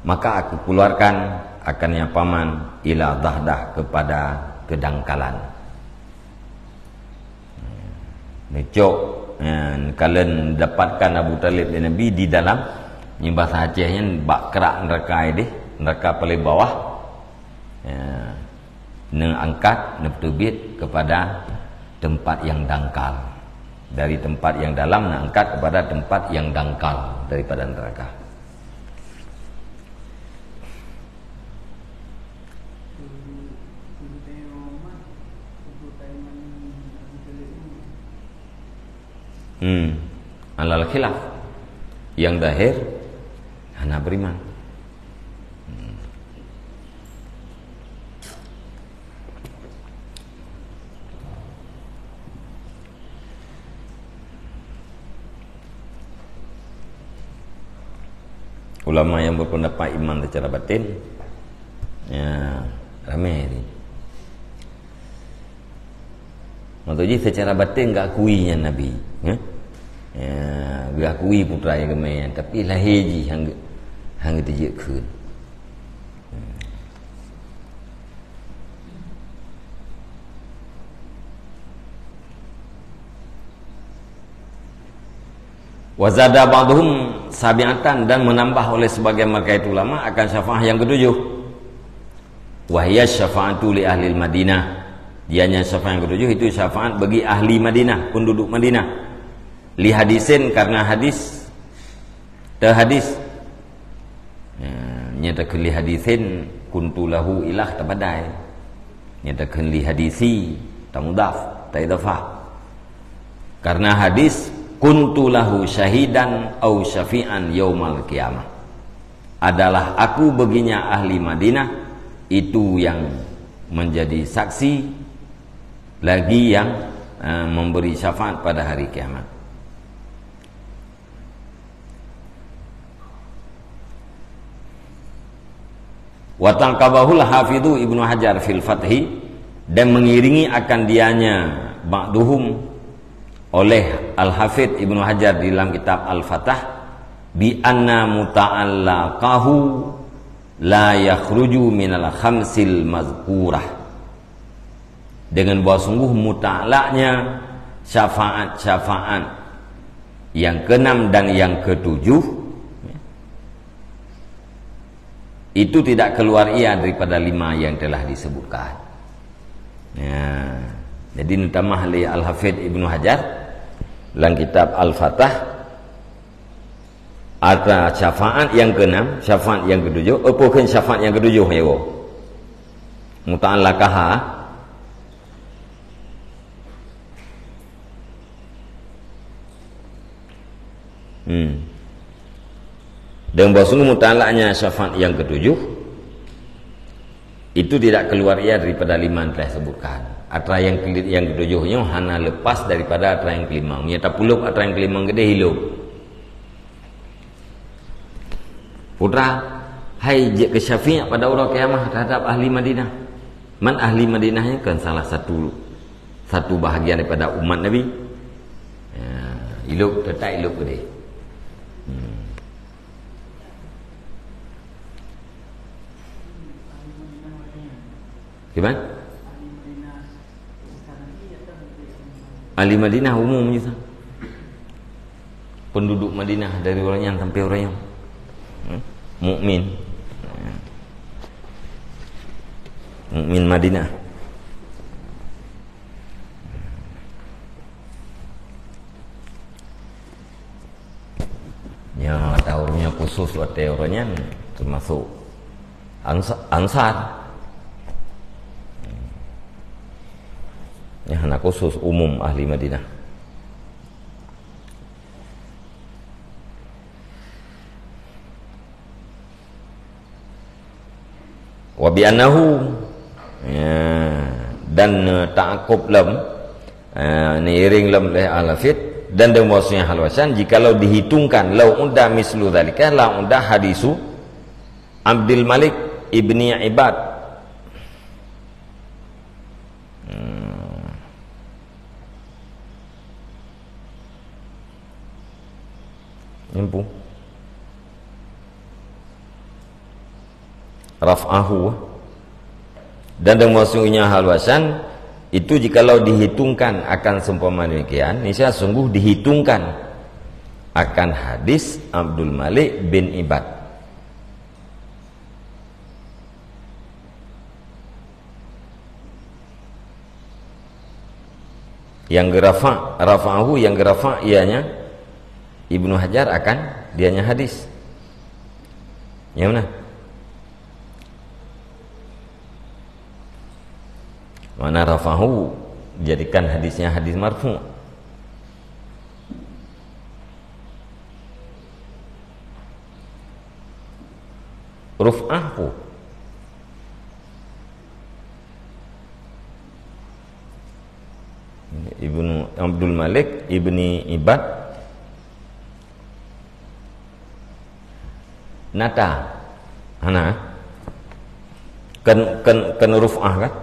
maka aku keluarkan akannya paman ila dahdah, kepada kedangkalan. Necok kalian dapatkan Abu Talib dan Nabi di dalam bahasa Acehnya bak kerak neraka ini, neraka paling bawah, angkat neptubit kepada tempat yang dangkal, dari tempat yang dalam angkat kepada tempat yang dangkal daripada neraka. Alal khilaf, yang zahir hana beriman. Ulama yang berpendapat iman secara batin ramai ni. Maksudnya secara batin enggak akuinya Nabi, enggak akui putra yang gemai, tapi lahir ji hang dijek keun. Wazada ba'dhum sabi'atan, dan menambah oleh sebagian mereka itu ulama akan syafaat yang ketujuh. Wahya syafa'atu li ahli Madinah. Dianya syafaat yang ketujuh itu syafaat bagi ahli Madinah, penduduk Madinah. Li hadisin, karena hadis terhadis. Nyatakan li hadisin kuntu lahu ilah tabadai. Nyatakan li hadisi tamudaf taidafah. Karena hadis kuntu lahu syahidan au syafi'an yaumal qiyamah, adalah aku baginya ahli Madinah itu yang menjadi saksi, lagi yang memberi syafaat pada hari kiamat. Wa taqabahul hafidhu Ibnu Hajar fil Fathi, dan mengiringi akan dianya ba'duhum oleh Al-Hafidh Ibnu Hajar di dalam kitab Al-Fathah bi anna muta'allaqahu la yakhruju minal khamsil mazkurah, dengan bahwa sungguh muta'allaqnya syafaat-syafaat yang ke-6 dan yang ke-7 itu tidak keluar ia daripada 5 yang telah disebutkan. Ya, jadi nutamah li Al-Hafidh Ibnu Hajar dalam kitab Al-Fathah ada syafaat yang ke-6, syafaat yang ke-7, apakah syafaat yang ke-7 ya? Muta'allaqaha dan bahwa sungguh muta'allaqnya syafaat yang ke-7 itu tidak keluar ia daripada 5 yang telah sebutkan. Atra yang ke-7 hanya lepas daripada atra yang ke-5. Nyata puluh atra yang ke-5 gede hidup. Putra, hai ke syafiat pada orang kiamat terhadap ahli Madinah. Man ahli Madinahnya kan salah satu bahagian daripada umat Nabi. Ya, hidup tetap hidup gede. Gimana? Ahli Madinah umum je. Penduduk Madinah dari orangnya sampai orangnya mukmin. Mukmin Madinah. Ya, tahunya khusus buat orangnya termasuk Ansar. Ya, anak khusus umum ahli Madinah. Wa bi annahu, ya, dan ta'aqub lam, niring lam leh al-hafidh, dan demasnya halwasan jikalau dihitungkan lau unda mislu dzalika la unda hadisu Abdul Malik ibni Ibad. Nyempu raf'ahu, dan maksudnya halwasan itu jikalau dihitungkan akan seumpama demikian, niscaya sungguh dihitungkan akan hadis Abdul Malik bin Ibad. Yang rafa'ahu, yang rafa' ianya Ibnu Hajar akan dianya hadis. Yang mana? Mana rafa'ahu jadikan hadisnya hadis marfu'. Ruf'ahu Ibnu Abdul Malik ibni Ibad nata hana kan ruf'ah kan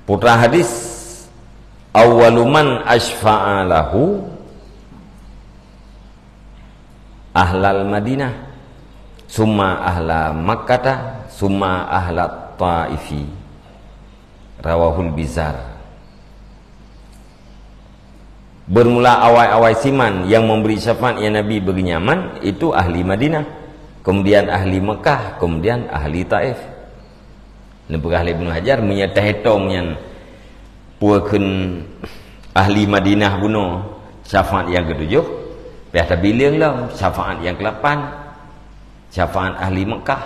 putra hadis awwaluman asfa'a lahu ahlal Madinah summa ahla Makkah summa ahla Taifi, rawahul Bizar. Bermula awal-awal siman yang memberi syafaat ya Nabi bagi nyaman itu ahli Madinah, kemudian ahli Mekah, kemudian ahli Taif. Lembaga ahli Ibnu Hajar menyatakan yang puakeun ahli Madinah buno syafaat yang ke-7, pihak bilang lah syafaat yang ke-8, syafaat ahli Mekah,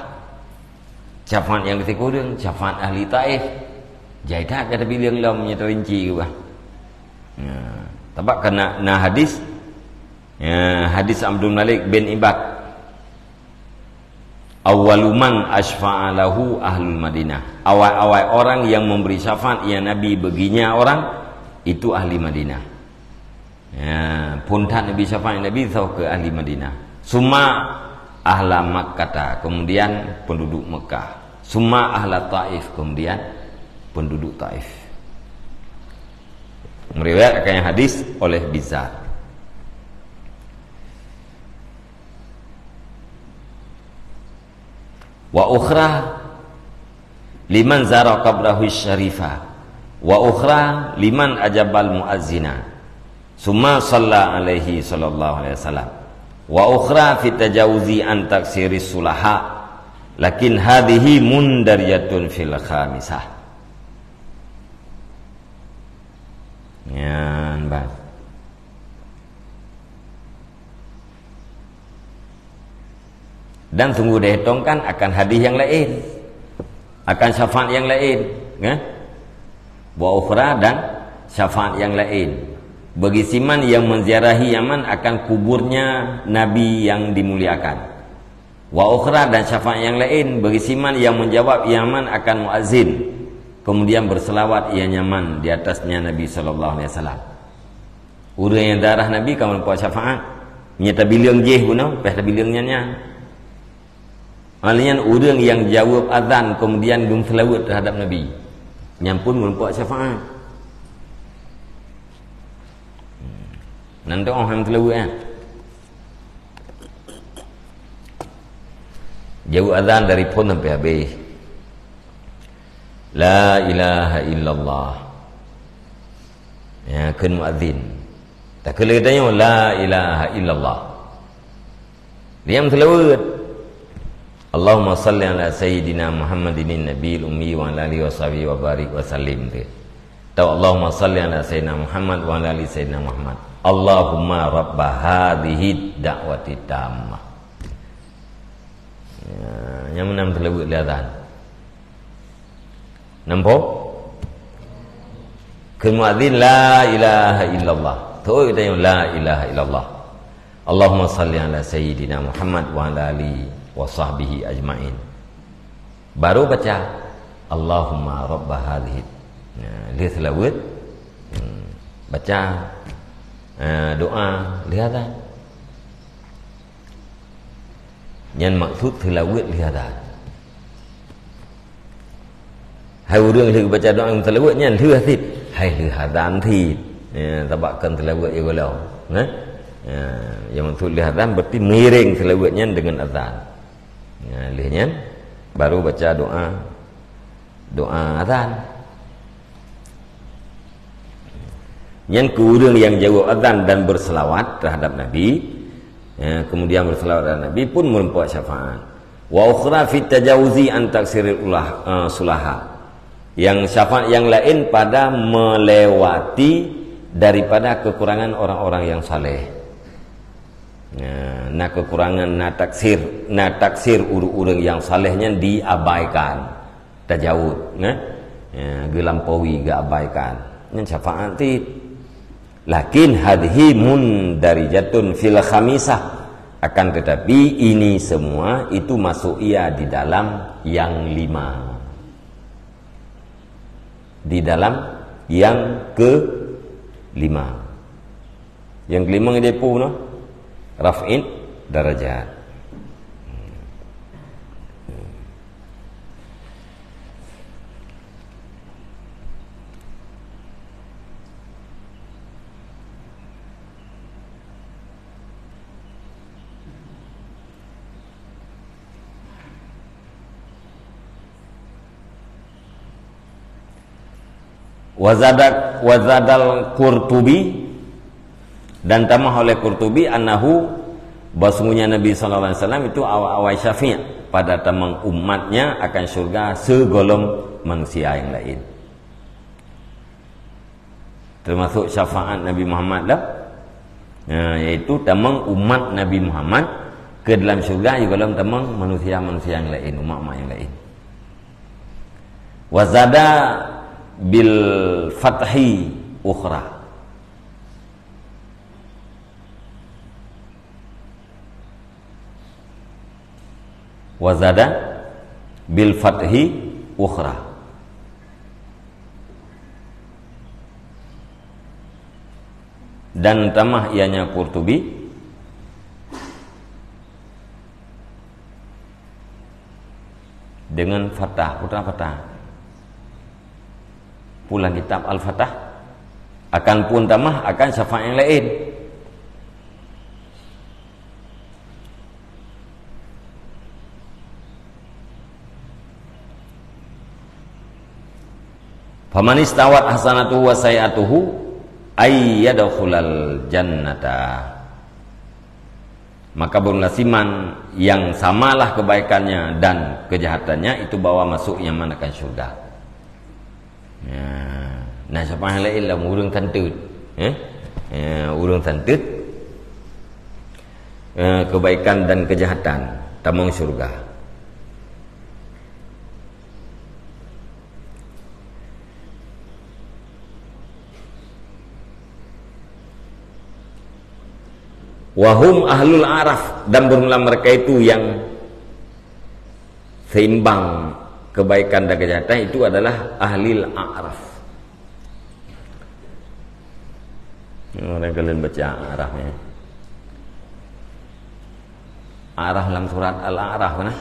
syafaat yang ke-9, syafaat ahli Taif. Jadi tak kata bilang lah menyatarinci ke bah. Tabak kena hadis ya, hadis Abdul Malik bin Ibad awwaluman asfa'a lahu ahlul Madinah, awal-awal orang yang memberi syafaat ya Nabi baginya orang itu ahli Madinah. Ya, puntat Nabi syafaat Nabi tahu ke ahli Madinah. Summa ahla Makkah, kemudian penduduk Mekah. Summa ahla Taif, kemudian penduduk Taif. Meriwayatkan hadis oleh Bizar. Wa ukhra liman zara qabrahu syarifah wa ukhra liman ajabal muazzina summa shalla alaihi sallallahu alaihi wasallam wa ukhra fi tajawuzi an taksiris sulaha lakin hadhihi mundariyatun fil khamisah. Yan bang. Dan tunggu dihitungkan akan hadis yang lain, akan syafaat yang lain, ya? Wa ukhra dan syafaat yang lain. Bagi siman yang menziarahi Yaman akan kuburnya Nabi yang dimuliakan. Wa ukhra dan syafaat yang lain bagi siman yang menjawab Yaman akan muazzin, kemudian berselawat ia nyaman di atasnya Nabi sallallahu alaihi wasallam. Urang yang darah Nabi kamu puas syafaat, nyata bilang jeh guna, peh bilangnya nya. Alian orang yang jawab azan kemudian gum selawat terhadap Nabi, nyampun membuat syafaat. Nanti orang selawat ya. Jawab azan dari pun sampai habis. La ilaha illallah. Ya, kun muadzin. Tak kena tanya la ilaha illallah. Dia selawat. Allahumma salli ala sayyidina Muhammadin nabiyil ummi wa ala alihi washabihi wa barik wa sallim. Tahu Allahumma salli ala sayyidina Muhammad wa ala ali sayyidina Muhammad. Allahumma rabba hadhihi da'wati tammah. Ya, yang menam terlebut liatan. Nampak? Kemuadzin la ilaha illallah. Tu kita yang la ilaha illallah. Allahumma salli ala sayyidina Muhammad wa ala ali wa sahbihi ajmain. Baru baca Allahumma rabba hadhihi. Lihat selawat. Baca doa lihatan. Yang maksud selawat lihatan. Hai orang yang baca doa selawat nyan lihatan. Hai lihatan thi. Tabakkan selawat ya galau. Yang maksud lihatan berarti miring selawatnya dengan azan. Ya, lihnya baru baca doa azan. Yang kurang yang jawab azan dan berselawat terhadap Nabi, ya, kemudian berselawat terhadap Nabi pun membuat syafaat. Wa ukhra fi tajawuzi an taksiril sulaha. Yang syafaat yang lain pada melewati daripada kekurangan orang-orang yang saleh. Nah kekurangan taksir urang yang salehnya diabaikan, tajawud, gelampaui diabaikan. Yang syafaat itu. Lakin hadhi mundarijatun fil khamisah, akan tetapi ini semua itu masuk ia di dalam yang 5. Di dalam yang ke-5. Yang ke-5 dia pun no? Raf'in darajat. Wazadal Qurtubi, dan tambah oleh Qurtubi annahu bahwasanya Nabi sallallahu alaihi wasallam itu awal syafi' pada tamang umatnya akan surga segolong manusia yang lain. Termasuk syafaat Nabi Muhammad lah, yaitu tamang umat Nabi Muhammad ke dalam surga juga dalam tamang manusia-manusia yang lain, umat-umat yang lain. Wazada bil fathi ukhra. Wazada bil fathi ukhra. Dan tamah ianya Qurtubi dengan Fatah, putra Fatah. Pulang kitab Al-Fatah akan pun tamah akan syafaat yang lain. Faman istawat hasanatuhu wa sayi'atuhu ay yadkhulal jannata. Maka berlasiman yang samalah kebaikannya dan kejahatannya itu bawa masuk yang manakan syurga. Ya. Nah, siapa yang lain lah urang tantut. Urang tantut. Kebaikan dan kejahatan tamang syurga. Wahum ahlul araf, dan bermula mereka itu yang seimbang kebaikan dan kejahatan itu adalah ahlil a'raf. Orang kalian baca arafnya. Araf dalam surat Al-A'raf mana?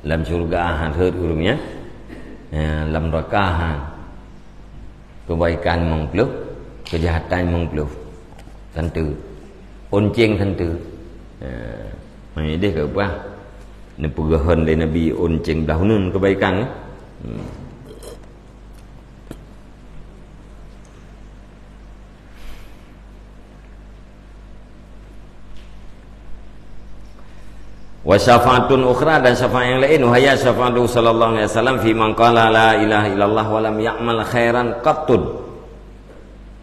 Dalam surga hadir urungnya. Dalam rakahan kebaikan mengpuluh, kejahatan mengpuluh, tentu onceng tentu. Ini dia ke apa? Ini pegahan dari Nabi onceng dahunun kebaikan. Wa syafaatun ukhra, dan syafaat yang lain wahaya syafaatu sallallahu alaihi wasallam fi man qala la ilaha illallah wa lam ya'mal khairan qattun.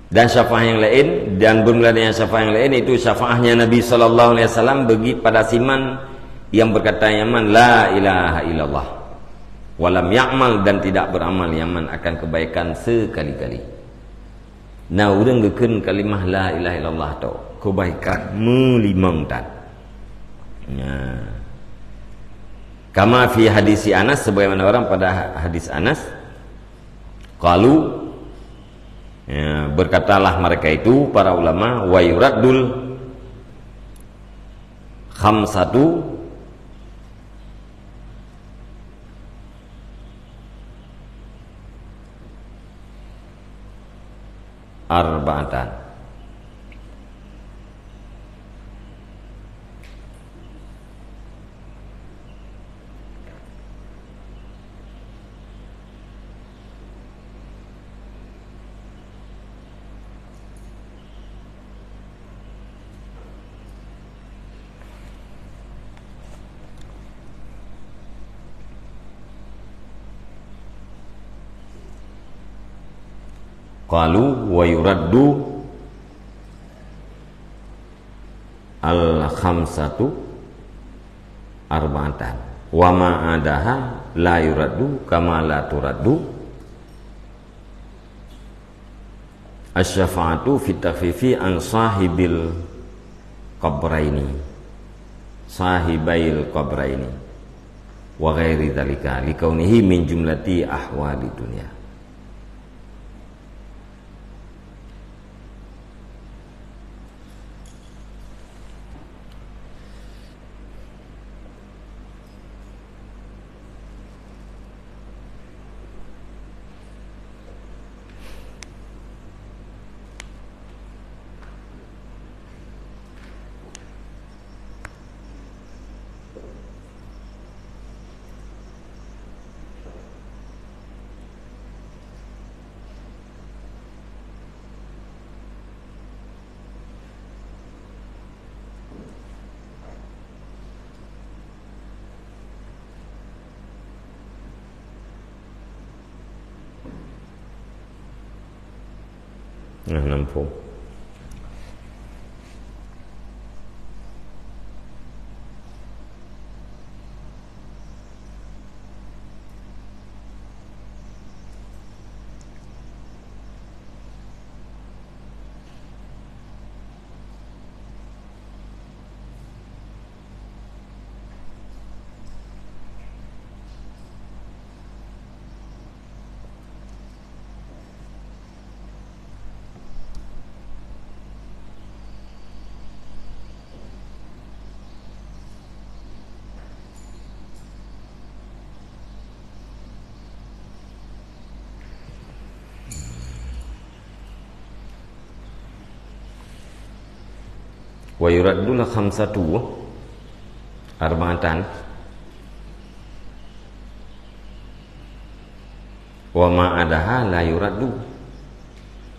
Dan syafaat yang lain, dan bermula dengan syafaat yang lain itu syafaatnya Nabi sallallahu alaihi wasallam bagi pada siman yang berkata yaman la ilaha illallah wa lam ya'mal, dan tidak beramal yaman akan kebaikan sekali-kali. Nah, urang geukeun kalimah la ilaha illallah tu kebaikan melimang tan. Kama fi hadisi Anas, sebagaimana orang pada hadis Anas, qalu, berkatalah mereka itu para ulama, wa yuraddul khamsatu arba'atan. Qalu wa yuraddu al-khamsatu arba'atan wa ma adaha la yuraddu kama la turaddu asy-syafa'atu fi takhfifi an sahibil qabraini sahibail qabraini wa ghairi dzalika likaunihi min jumlati ahwali dunya. Nampu. wa yuraddu la khamsatu arba'atan wa ma adaha la yuraddu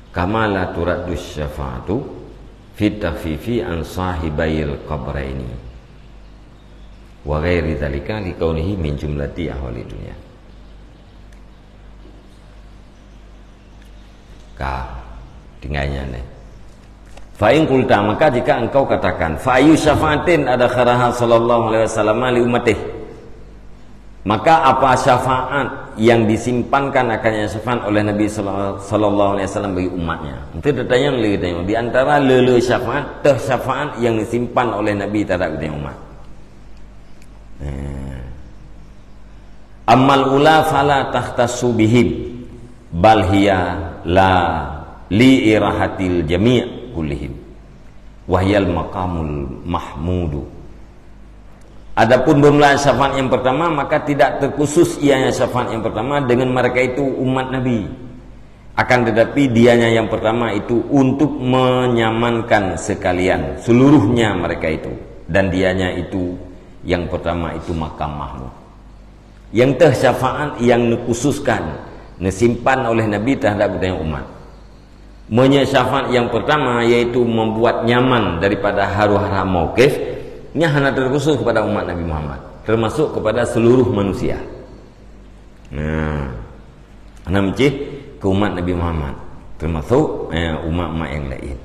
kama la turaddu syafa'atu fi takhfifi an sahibail qabraini wa ghairi dzalika li kaunihi min jumlati ahwali dunya. Tinggalnya nih. Fa in qulta, maka jika engkau katakan fa ayu syafa'atin ada kharaha sallallahu alaihi wasallam li ummatihi, maka apa syafaat yang disimpankan akannya syafaat oleh Nabi sallallahu alaihi wasallam bagi umatnya. Itu datanya di antara lele syafaat teh syafaat yang disimpan oleh Nabi terhadap umat. Ammal ula fala takhtassu bihim bal hiya la li irahatil jami' kullihim wahyal maqamul mahmudu. Adapun bermula syafaat yang pertama, maka tidak terkhusus ianya syafaat yang pertama dengan mereka itu umat Nabi, akan tetapi dianya yang pertama itu untuk menyamankan sekalian seluruhnya mereka itu, dan dianya itu yang pertama itu makam mahmud yang teh syafaat yang dikhususkan disimpan oleh Nabi terhadap umat. Syafaat yang pertama yaitu membuat nyaman daripada haru-hara mauqif, ini hanya terkhusus kepada umat Nabi Muhammad, termasuk kepada seluruh manusia. Hanya mencih ke umat Nabi Muhammad, termasuk umat-umat yang lain.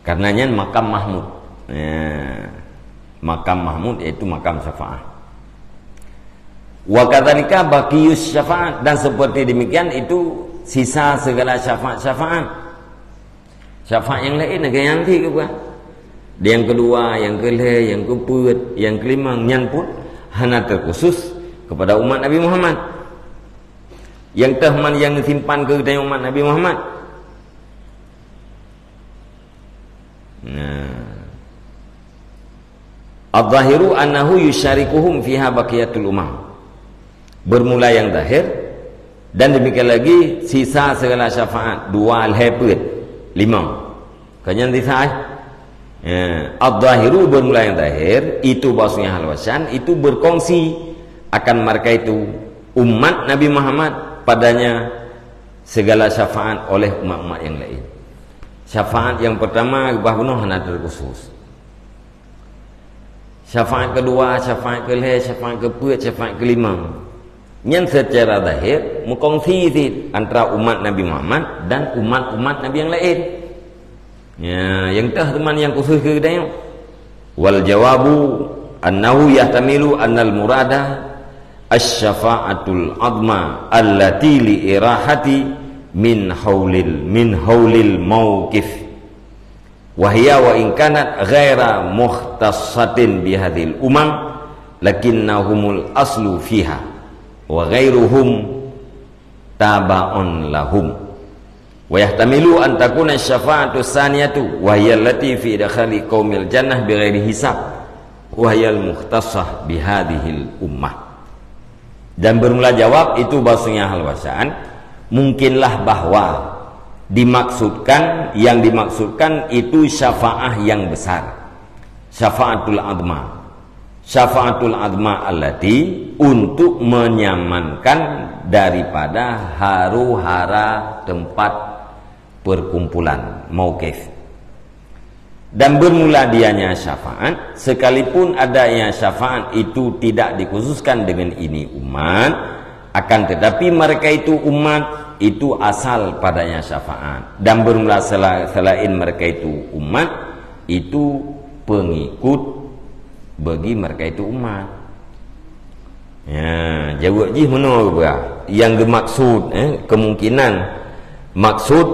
Karenanya makam mahmud, makam mahmud yaitu makam syafaat. Wa kadzalika baqiyus syafaat, dan seperti demikian itu sisa segala syafaat-syafaat. Syafaat yang lain agak nanti ke buat. Yang kedua, yang kelima, yang keempat, yang kelima, nyan pun hanya terkhusus kepada umat Nabi Muhammad. Yang tahman yang disimpan ke umat Nabi Muhammad. Adh-dhahiru annahu yusyarikuhum fiha baqiyatul umam. Bermula yang zahir, dan demikian lagi sisa segala syafaat dua al-hafid 5 kanyan disah. Adh-dhahiru bermula yang zahir itu bahasanya halwasan itu berkongsi akan mereka itu umat Nabi Muhammad padanya segala syafaat oleh umat-umat yang lain. Syafaat yang pertama bahwa hanya terkhusus. Syafaat kedua, syafaat kelima, syafaat keempat, syafaat kelima yang secara zahir mengkongsi antara umat Nabi Muhammad dan umat-umat Nabi yang lain. Yang tah teman yang khusus ke dia. Wal jawabu annahu yahtamilu annal murada asy-syafa'atul adma allati li irahati min haulil mauqif wa hiya wa in kanat ghaira mukhtassatin bihadhil umam lakinnahumul aslu fiha wa ghairuhum taba'un lahum wa yahtamilu an takuna syafa'atu saniyatu wa hiya allati fi dakhali qaumil jannah bighairi hisab wa hiya al mukhtassah bihadhil ummah. Dan bermula jawab itu bahasanya halwasan, mungkinlah bahwa yang dimaksudkan itu syafaah yang besar, syafaatul adma. Syafaatul adma allati untuk menyamankan daripada haru-hara tempat perkumpulan mauqif. Dan bermula dianya syafaat, sekalipun adanya syafaat itu tidak dikhususkan dengan ini umat, akan tetapi mereka itu umat itu asal padanya syafaat, dan bermula selain mereka itu umat itu pengikut bagi mereka itu umat. Jawab je mana yang dimaksud kemungkinan maksud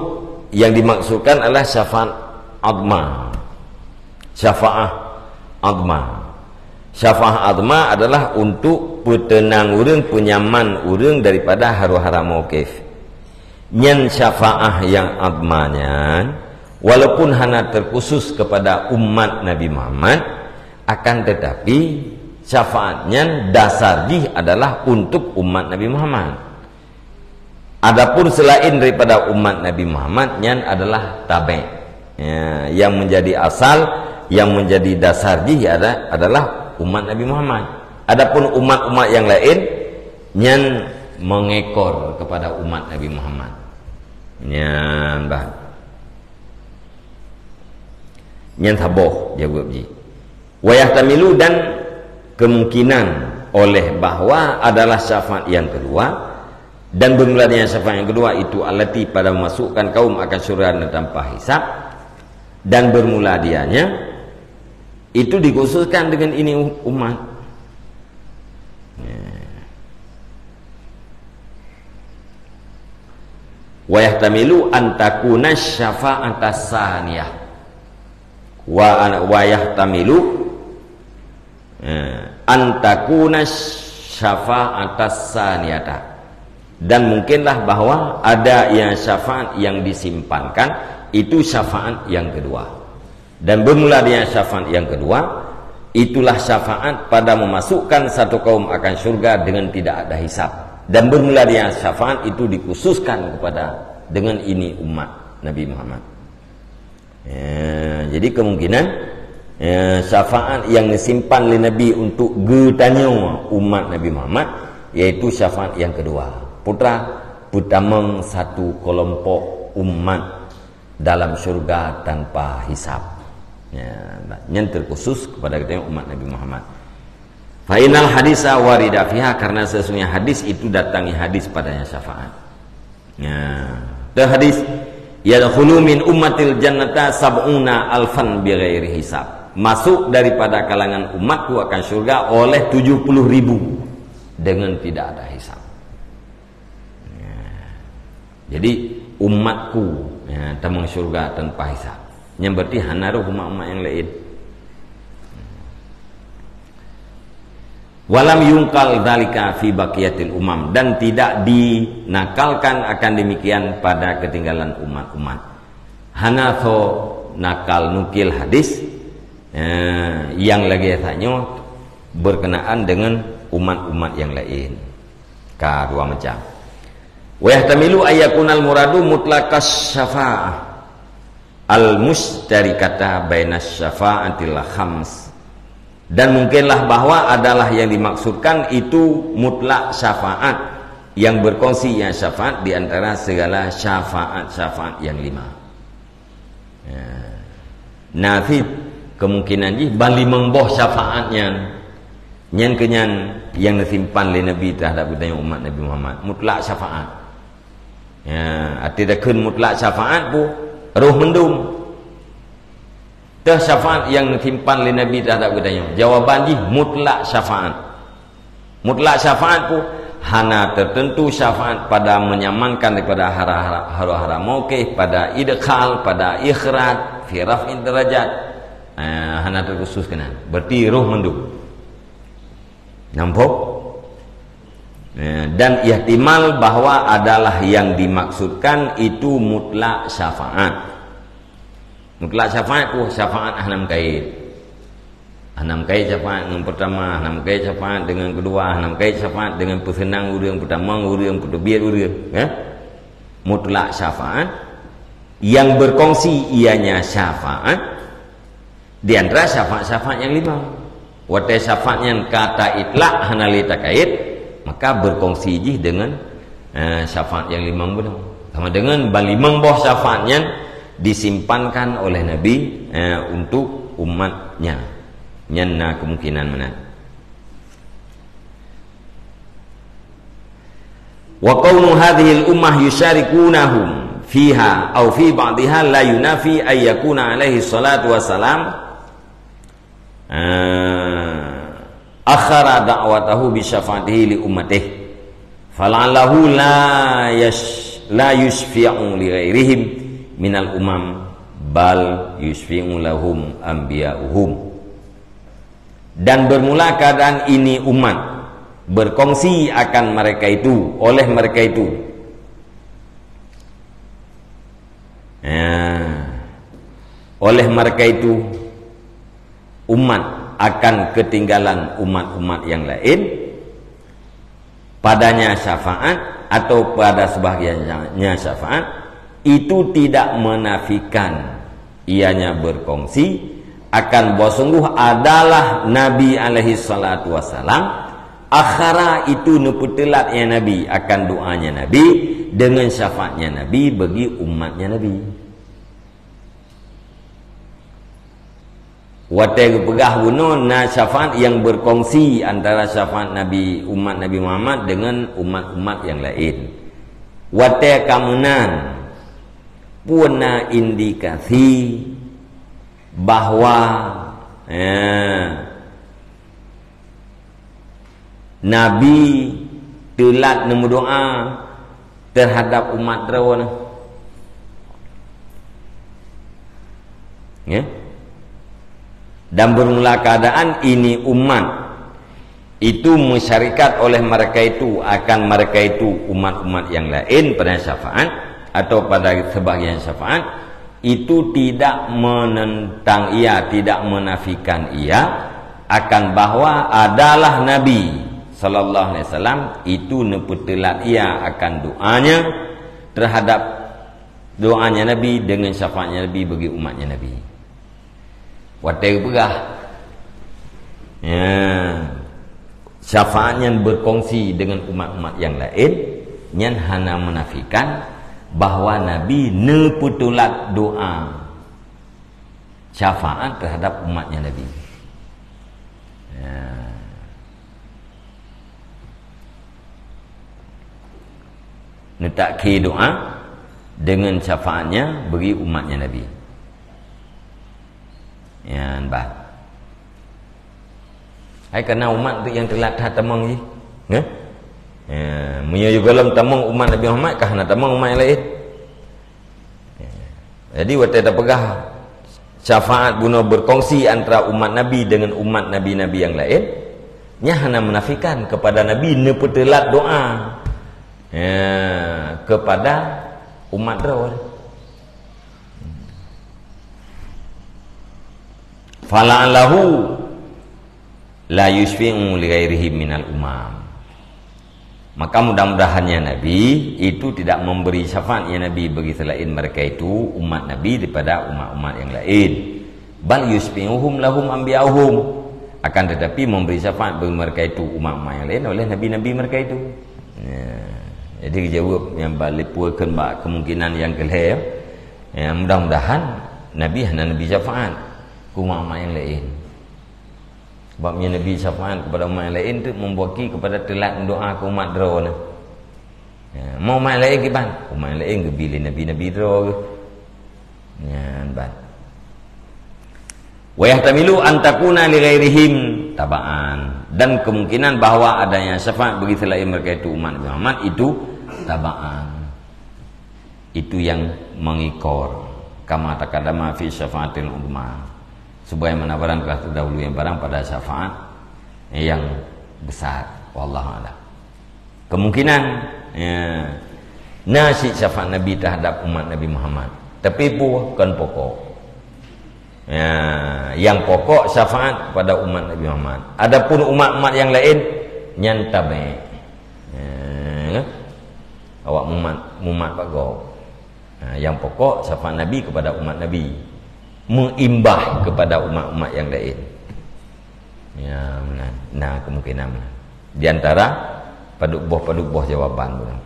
yang dimaksudkan adalah syafaat adma. Syafaah adma. Syafaah adma adalah untuk petenang urang, penyaman urang daripada haru-hara mauqif. Nyan syafaah yang admanya walaupun hanya terkhusus kepada umat Nabi Muhammad, akan tetapi syafaatnya dasarnya adalah untuk umat Nabi Muhammad. Adapun selain daripada umat Nabi Muhammad, nyan adalah tabi'. Ya, yang menjadi asal, yang menjadi dasar jih adalah umat Nabi Muhammad. Adapun umat-umat yang lain nyan mengekor kepada umat Nabi Muhammad. Nyan bah. Nyan taboh jawab ji. Wa yahtamilu, dan kemungkinan oleh bahwa adalah syafaat yang kedua, dan bermulanya syafaat yang kedua itu allati pada memasukkan kaum akan surga tanpa hisab, dan bermula dianya itu dikhususkan dengan ini umat. Wa yahtamilu an takuna syafa'ata saniyah wa yahtamilu an takuna syafa'ata saniyata, dan mungkinlah bahwa ada yang syafaat yang disimpankan itu syafaat yang kedua, dan bermula dengan syafaat yang kedua itulah syafaat pada memasukkan satu kaum akan surga dengan tidak ada hisab, dan bermula dengan syafaat itu dikhususkan kepada dengan ini umat Nabi Muhammad. Ya, jadi kemungkinan syafaat yang disimpan oleh Nabi untuk getanya umat Nabi Muhammad yaitu syafaat yang kedua, putra putameng satu kelompok umat dalam surga tanpa hisab. Ya, yang terkhusus kepada kita umat Nabi Muhammad. Fa innal hadisa warida fiha, karena sesungguhnya hadis itu datangi hadis padanya syafaat. Ya, dan hadis yadkhulu min ummatil jannata sab'una alfan bighairi hisab, masuk daripada kalangan umatku akan surga oleh 70.000 dengan tidak ada hisab. Ya, jadi umatku ya, tamang surga tanpa hisab, yang berarti hanaruh umat-umat yang lain. Walam yungkal dalika fi baqiyatil umam, dan tidak dinakalkan akan demikian pada ketinggalan umat-umat. Hanatho nakal nukil hadis yang lagi tanya berkenaan dengan umat-umat yang lain. Dua macam. Wa yahtamilu ayyakunal muradu mutlaqas syafa'ah al mustarikata bainas syafa'atil khams, dan mungkinlah bahwa adalah yang dimaksudkan itu mutlak syafaat yang berkongsi yang syafaat di antara segala syafaat-syafaat yang 5. Ya. Nafi kemungkinan ji bali mengboh syafaatnya nyan kenyan yang disimpan oleh Nabi terhadap budaya umat Nabi Muhammad mutlak syafaat. Ya, arti dah kun mutlak syafaat bu roh mendung. Dah syafaat yang disimpan oleh Nabi terhadap budaya. Jawaban ji mutlak syafaat. Mutlak syafaat pun hana tertentu syafaat pada menyamankan daripada hara-hara mauqif, pada idkhal, pada ikhraj, fi raf'in derajat. Hana terkhusus kena. Berarti roh mendung. Nampak? Dan ihtimal bahwa adalah yang dimaksudkan itu mutlak syafaat. Mutlak syafaat itu syafaat enam kait. Enam kait syafaat yang pertama, enam kait syafaat dengan kedua, enam kait syafaat dengan pesenang urang pertama, urang pedebir urang, ya. Mutlak syafaat yang berkongsi ianya syafaat di antara syafaat-syafaat yang 5. Wate syafaat yang kata itlak hanalita kait, maka berkongsi jih dengan syafaat yang 5 benar. Sama dengan balimang boh syafaatnya disimpankan oleh Nabi untuk umatnya. Nyana kemungkinan mana? Wa qawnu hadhil ummah yusyarikunahum fiha aw fi ba'dihha la yunafi ay yakuna alaihi salatu wassalam akhara da'watahu bi syafaatihi li ummatihi fala'allahu la yusfi'u li ghairihim minal umam bal yusfi'u lahum anbiya'uhum. Dan bermula keadaan ini umat berkongsi akan mereka itu oleh mereka itu oleh mereka itu umat akan ketinggalan umat-umat yang lain padanya syafaat atau pada sebagiannya syafaat, itu tidak menafikan ianya berkongsi akan bahwa sungguh adalah Nabi alaihi salatu wasalam akhara itu neputelat ya Nabi akan doanya Nabi dengan syafaatnya Nabi bagi umatnya Nabi. Watai pegah bunuh na syafaat yang berkongsi antara syafaat Nabi umat Nabi Muhammad dengan umat-umat yang lain. Watai kamunan puna indikasi bahwa Nabi telat nemu doa terhadap umat rawan. Ya. Dan bermula keadaan ini umat itu masyarakat oleh mereka itu akan mereka itu umat-umat yang lain pada syafaat atau pada sebagian syafaat itu tidak menentang ia, tidak menafikan ia akan bahwa adalah Nabi sallallahu alaihi wasallam itu neputelat ia akan doanya terhadap doanya Nabi dengan syafaatnya Nabi bagi umatnya Nabi. Watai pegah ya, syafaatnya berkongsi dengan umat-umat yang lain yang hanya menafikan bahwa Nabi neputulat doa syafaat terhadap umatnya Nabi ya. Netakki doa dengan syafaatnya bagi umatnya Nabi ya, bah. Hai kena umat tu yang telat dah temang je. Ya? Ya, punya juga dalam temang umat Nabi Muhammad kah nak temang umat yang lain. Ya. Jadi waktu kita pegah syafaat guna berkongsi antara umat Nabi dengan umat Nabi-Nabi yang lain, nya hanya menafikan kepada Nabi nepetelat doa. Ya, kepada umat rawal. Fala'allahu la yusfi'u li ghairihi minal umam. Maka mudah-mudahannya Nabi itu tidak memberi syafaatnya Nabi bagi selain mereka itu umat Nabi daripada umat-umat yang lain. Bal yusfi'uhum lahum anbiya'uhum. Akan tetapi memberi syafaat bagi mereka itu umat-umat yang lain oleh nabi-nabi mereka itu. Ya. Jadi jawab yang balik puakan kemungkinan yang kelihir. Ya, mudah-mudahan Nabi hanya Nabi syafaat umat-umat yang lain. Sebabnya Nabi syafaat kepada umat yang lain itu membuaki kepada telat doa ke umat dera ya, mau umat yang lain ke ban umat yang lain ke bila Nabi-Nabi dera ke ya ban wa yahtamilu an takuna li ghairihim tabaan dan kemungkinan bahawa adanya syafaat bagi selain mereka itu umat Nabi Muhammad itu tabaan itu yang mengikor kama taqaddama fi syafaatil ummah sebagaimana barang telah terdahulu yang barang pada syafaat yang besar wallahu a'lam. Kemungkinan ya, nasi syafaat Nabi terhadap umat Nabi Muhammad tapi bukan pokok ya, yang pokok syafaat pada umat Nabi Muhammad. Adapun umat-umat yang lain nyantabe ya, awak mumat bago yang pokok syafaat Nabi kepada umat Nabi mengimbah kepada umat-umat yang lain ya benar. Nah kemungkinan di antara paduk buah jawaban benar.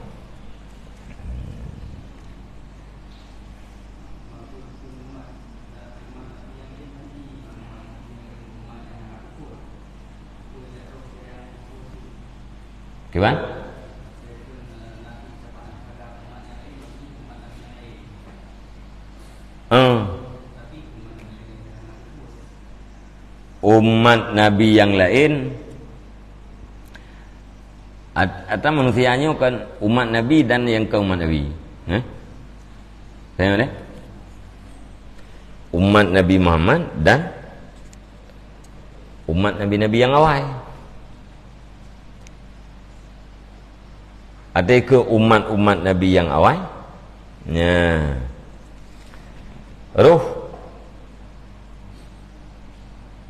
Gimana? Umat Nabi yang lain atau manusianya kan umat Nabi dan yang ke umat Nabi saya mana? Umat Nabi Muhammad dan umat Nabi-Nabi yang awal ada ke umat-umat Nabi yang awal ya roh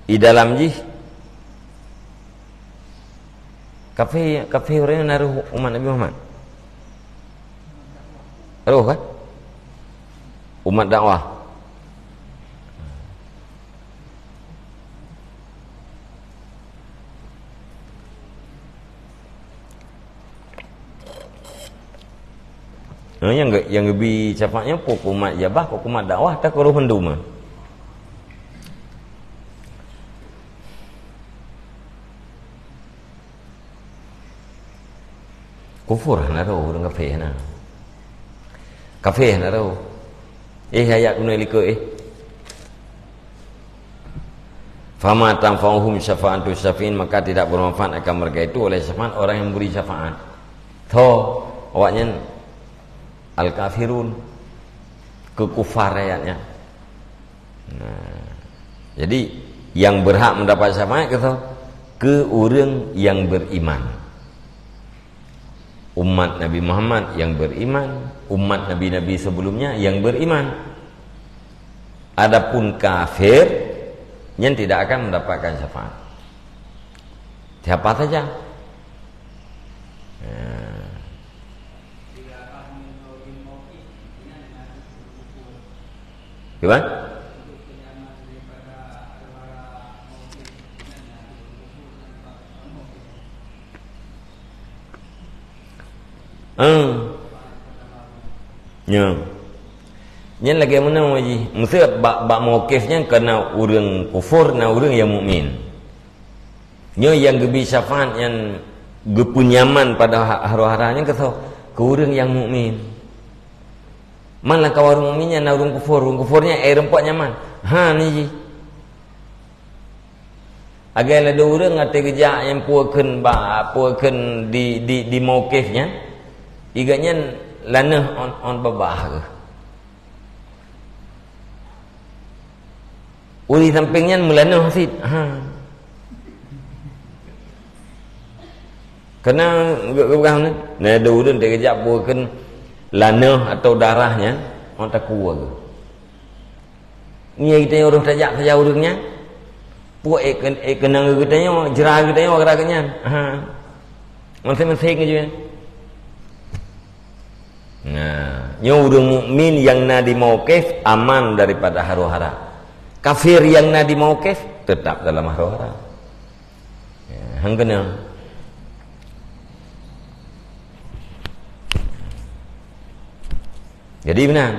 di dalam ji kafe orang naruh umat Nabi Muhammad roh kan umat dakwah yang lebih cepatnya hukumat jabah, hukumat dakwah tak kuruh menduma. Kufur na raw urang kafe na. Kafe na raw. Ayat kuno liko Fama tanfa'uhum syafa'atu syafin, maka tidak bermanfaat akan mereka itu oleh syafaat orang yang memberi syafaat. Toh awaknya al-kafirun, kekufar ayatnya. Nah, jadi yang berhak mendapat syafaat ke orang yang beriman. Umat Nabi Muhammad yang beriman, umat nabi-nabi sebelumnya yang beriman. Adapun kafir yang tidak akan mendapatkan syafaat. Siapa saja. Gimana? Ya. Yang lagi mana waji? Mesti bak mauqifnya kena orang kufur na orang yang mukmin. Nya yang gebi syafaat yang gepunyaman pada haru-haranya ke orang yang mukmin. Malah kau orang mukminnya na orang kufurnya rempok nyaman. Ha ni ji. Agar ada orang ngate gejak yang puakeun di mauqifnya. Iganya lanah on babah ke. Uli sampingnya melanah sid. Kena bukan nah ada orang dia kejap bukan lanah atau darahnya orang tak kuat ke. Ni kita orang tajak saja orangnya. Puak kena katanya jerah katanya geraknya. Masing-masing aja. Nah, orang mukmin yang nadi mauqif aman daripada haru-hara. Kafir yang nadi mauqif tetap dalam haru-hara. Ya, hang kena. Jadi benar.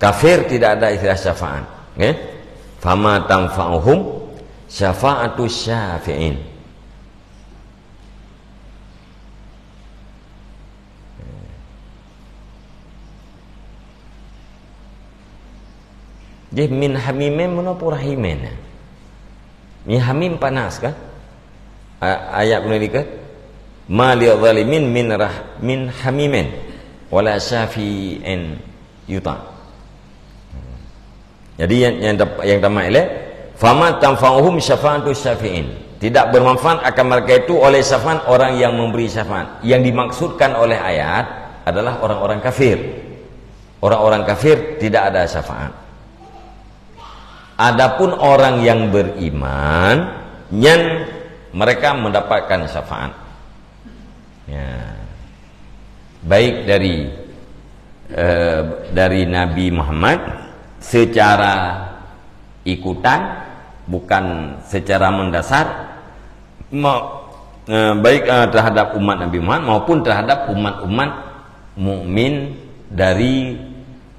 Kafir tidak ada istilah syafaat, ya. Fama tanfa'uhum syafa'atu syafi'in. Jadi min hamimin menapa rahimin. Min hamim panas kan? Ayat kuno ma lil zalimin min hamimin wala syafi'in yuta. Jadi yang tamat ile fama tanfa'uhum syafa'atu syafi'in. Tidak bermanfaat akan mereka itu oleh syafaat orang yang memberi syafaat. Yang dimaksudkan oleh ayat adalah orang-orang kafir. Orang-orang kafir tidak ada syafaat. Adapun orang yang beriman, yang mereka mendapatkan syafaat. Ya. Baik dari Nabi Muhammad secara ikutan, bukan secara mendasar, baik terhadap umat Nabi Muhammad maupun terhadap umat-umat mukmin dari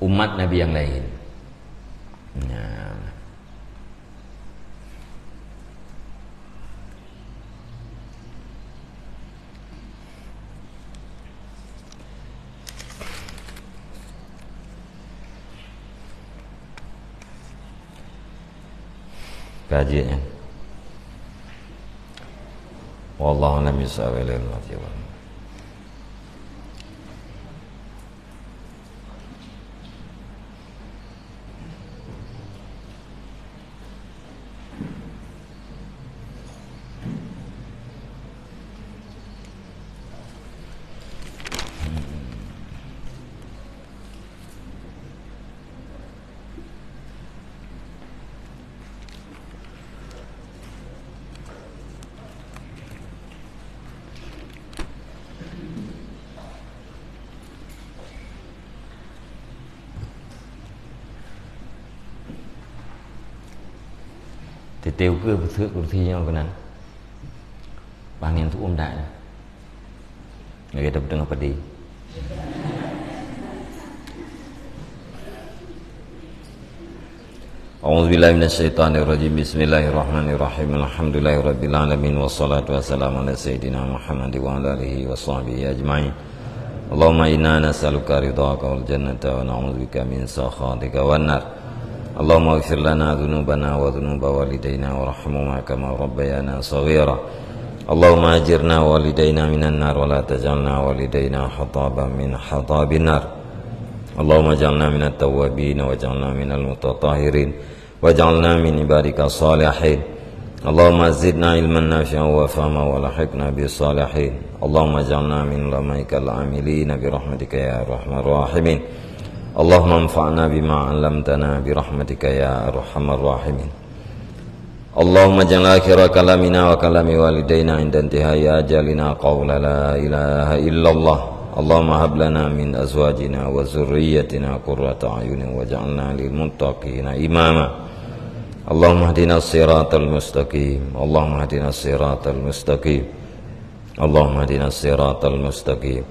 umat Nabi yang lain. Ya. Kajiannya. Wallahu a'lam bishawab. Thì tiêu cứ thước của thi nhau cái này bằng nhân thuốc đại người ta tengah pedih A'udzubillahi minasyaitonirrajim. Bismillahirrahmanirrahim. Alhamdulillahirabbil alamin wassalatu wassalamu ala sayidina Muhammad wa ala alihi washabbihi ajmain. Allahumma inna nas'aluka ridhaka wal jannata wa na'udzubika min sakhatika wan nar. Allahumma ighfir lana dhunubana wa dhunuba walidayna warhamhuma kama rabbayana shaghira. Allahumma ajirna walidayna minan nar wa la taj'alna walidayna hataban min hatabin nar. Allahumma ij'alna minat tawwabin waj'alna minal mutatahhirin waj'alna min ibadika shalihin. Allahumma zidna ilman nafi'an wa fahma wa lahiqna bis salihin. Allahumma ij'alna min ulamaikal amilin bi rahmatika ya arhamar rahimin. Allahumma anfa'na bima 'allamtana bi rahmatika ya arhamar rahimin. Allahumma ij'al akhira kalamina wa kalami walidayna inda intihai ajalina qawla la ilaha illallah. Allahumma hab lana min azwajina wa zurriyyatina qurrata a'yunin waj'alna lil muttaqina imama. Allahumma hdina siratal mustaqim. Allahumma hdina siratal mustaqim. Allahumma hdina siratal mustaqim.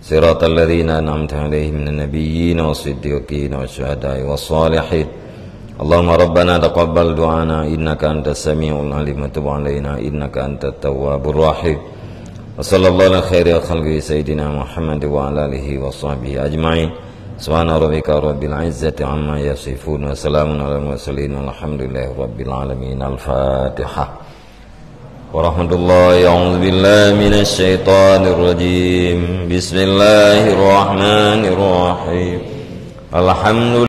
Siratal ladzina an'amta 'alaihim minan nabiyyin was-siddiqin wasyuhada'i was-shalihin. Allahumma rabbana taqabbal du'ana innaka antas samiul alim wa tub 'alaina innaka antat tawwabur rahim. Wa sallallahu ala khairi khalqi sayidina Muhammad wa ala alihi wa sahbihi ajma'in. Subhana rabbika rabbil izzati amma yasifun wa salamun alal mursalin walhamdulillahi rabbil alamin. Al-Fatihah. Warahmatullahi a'udzu billahi minasy syaithanir rajim. Bismillahirrahmanirrahim. Alhamdulillah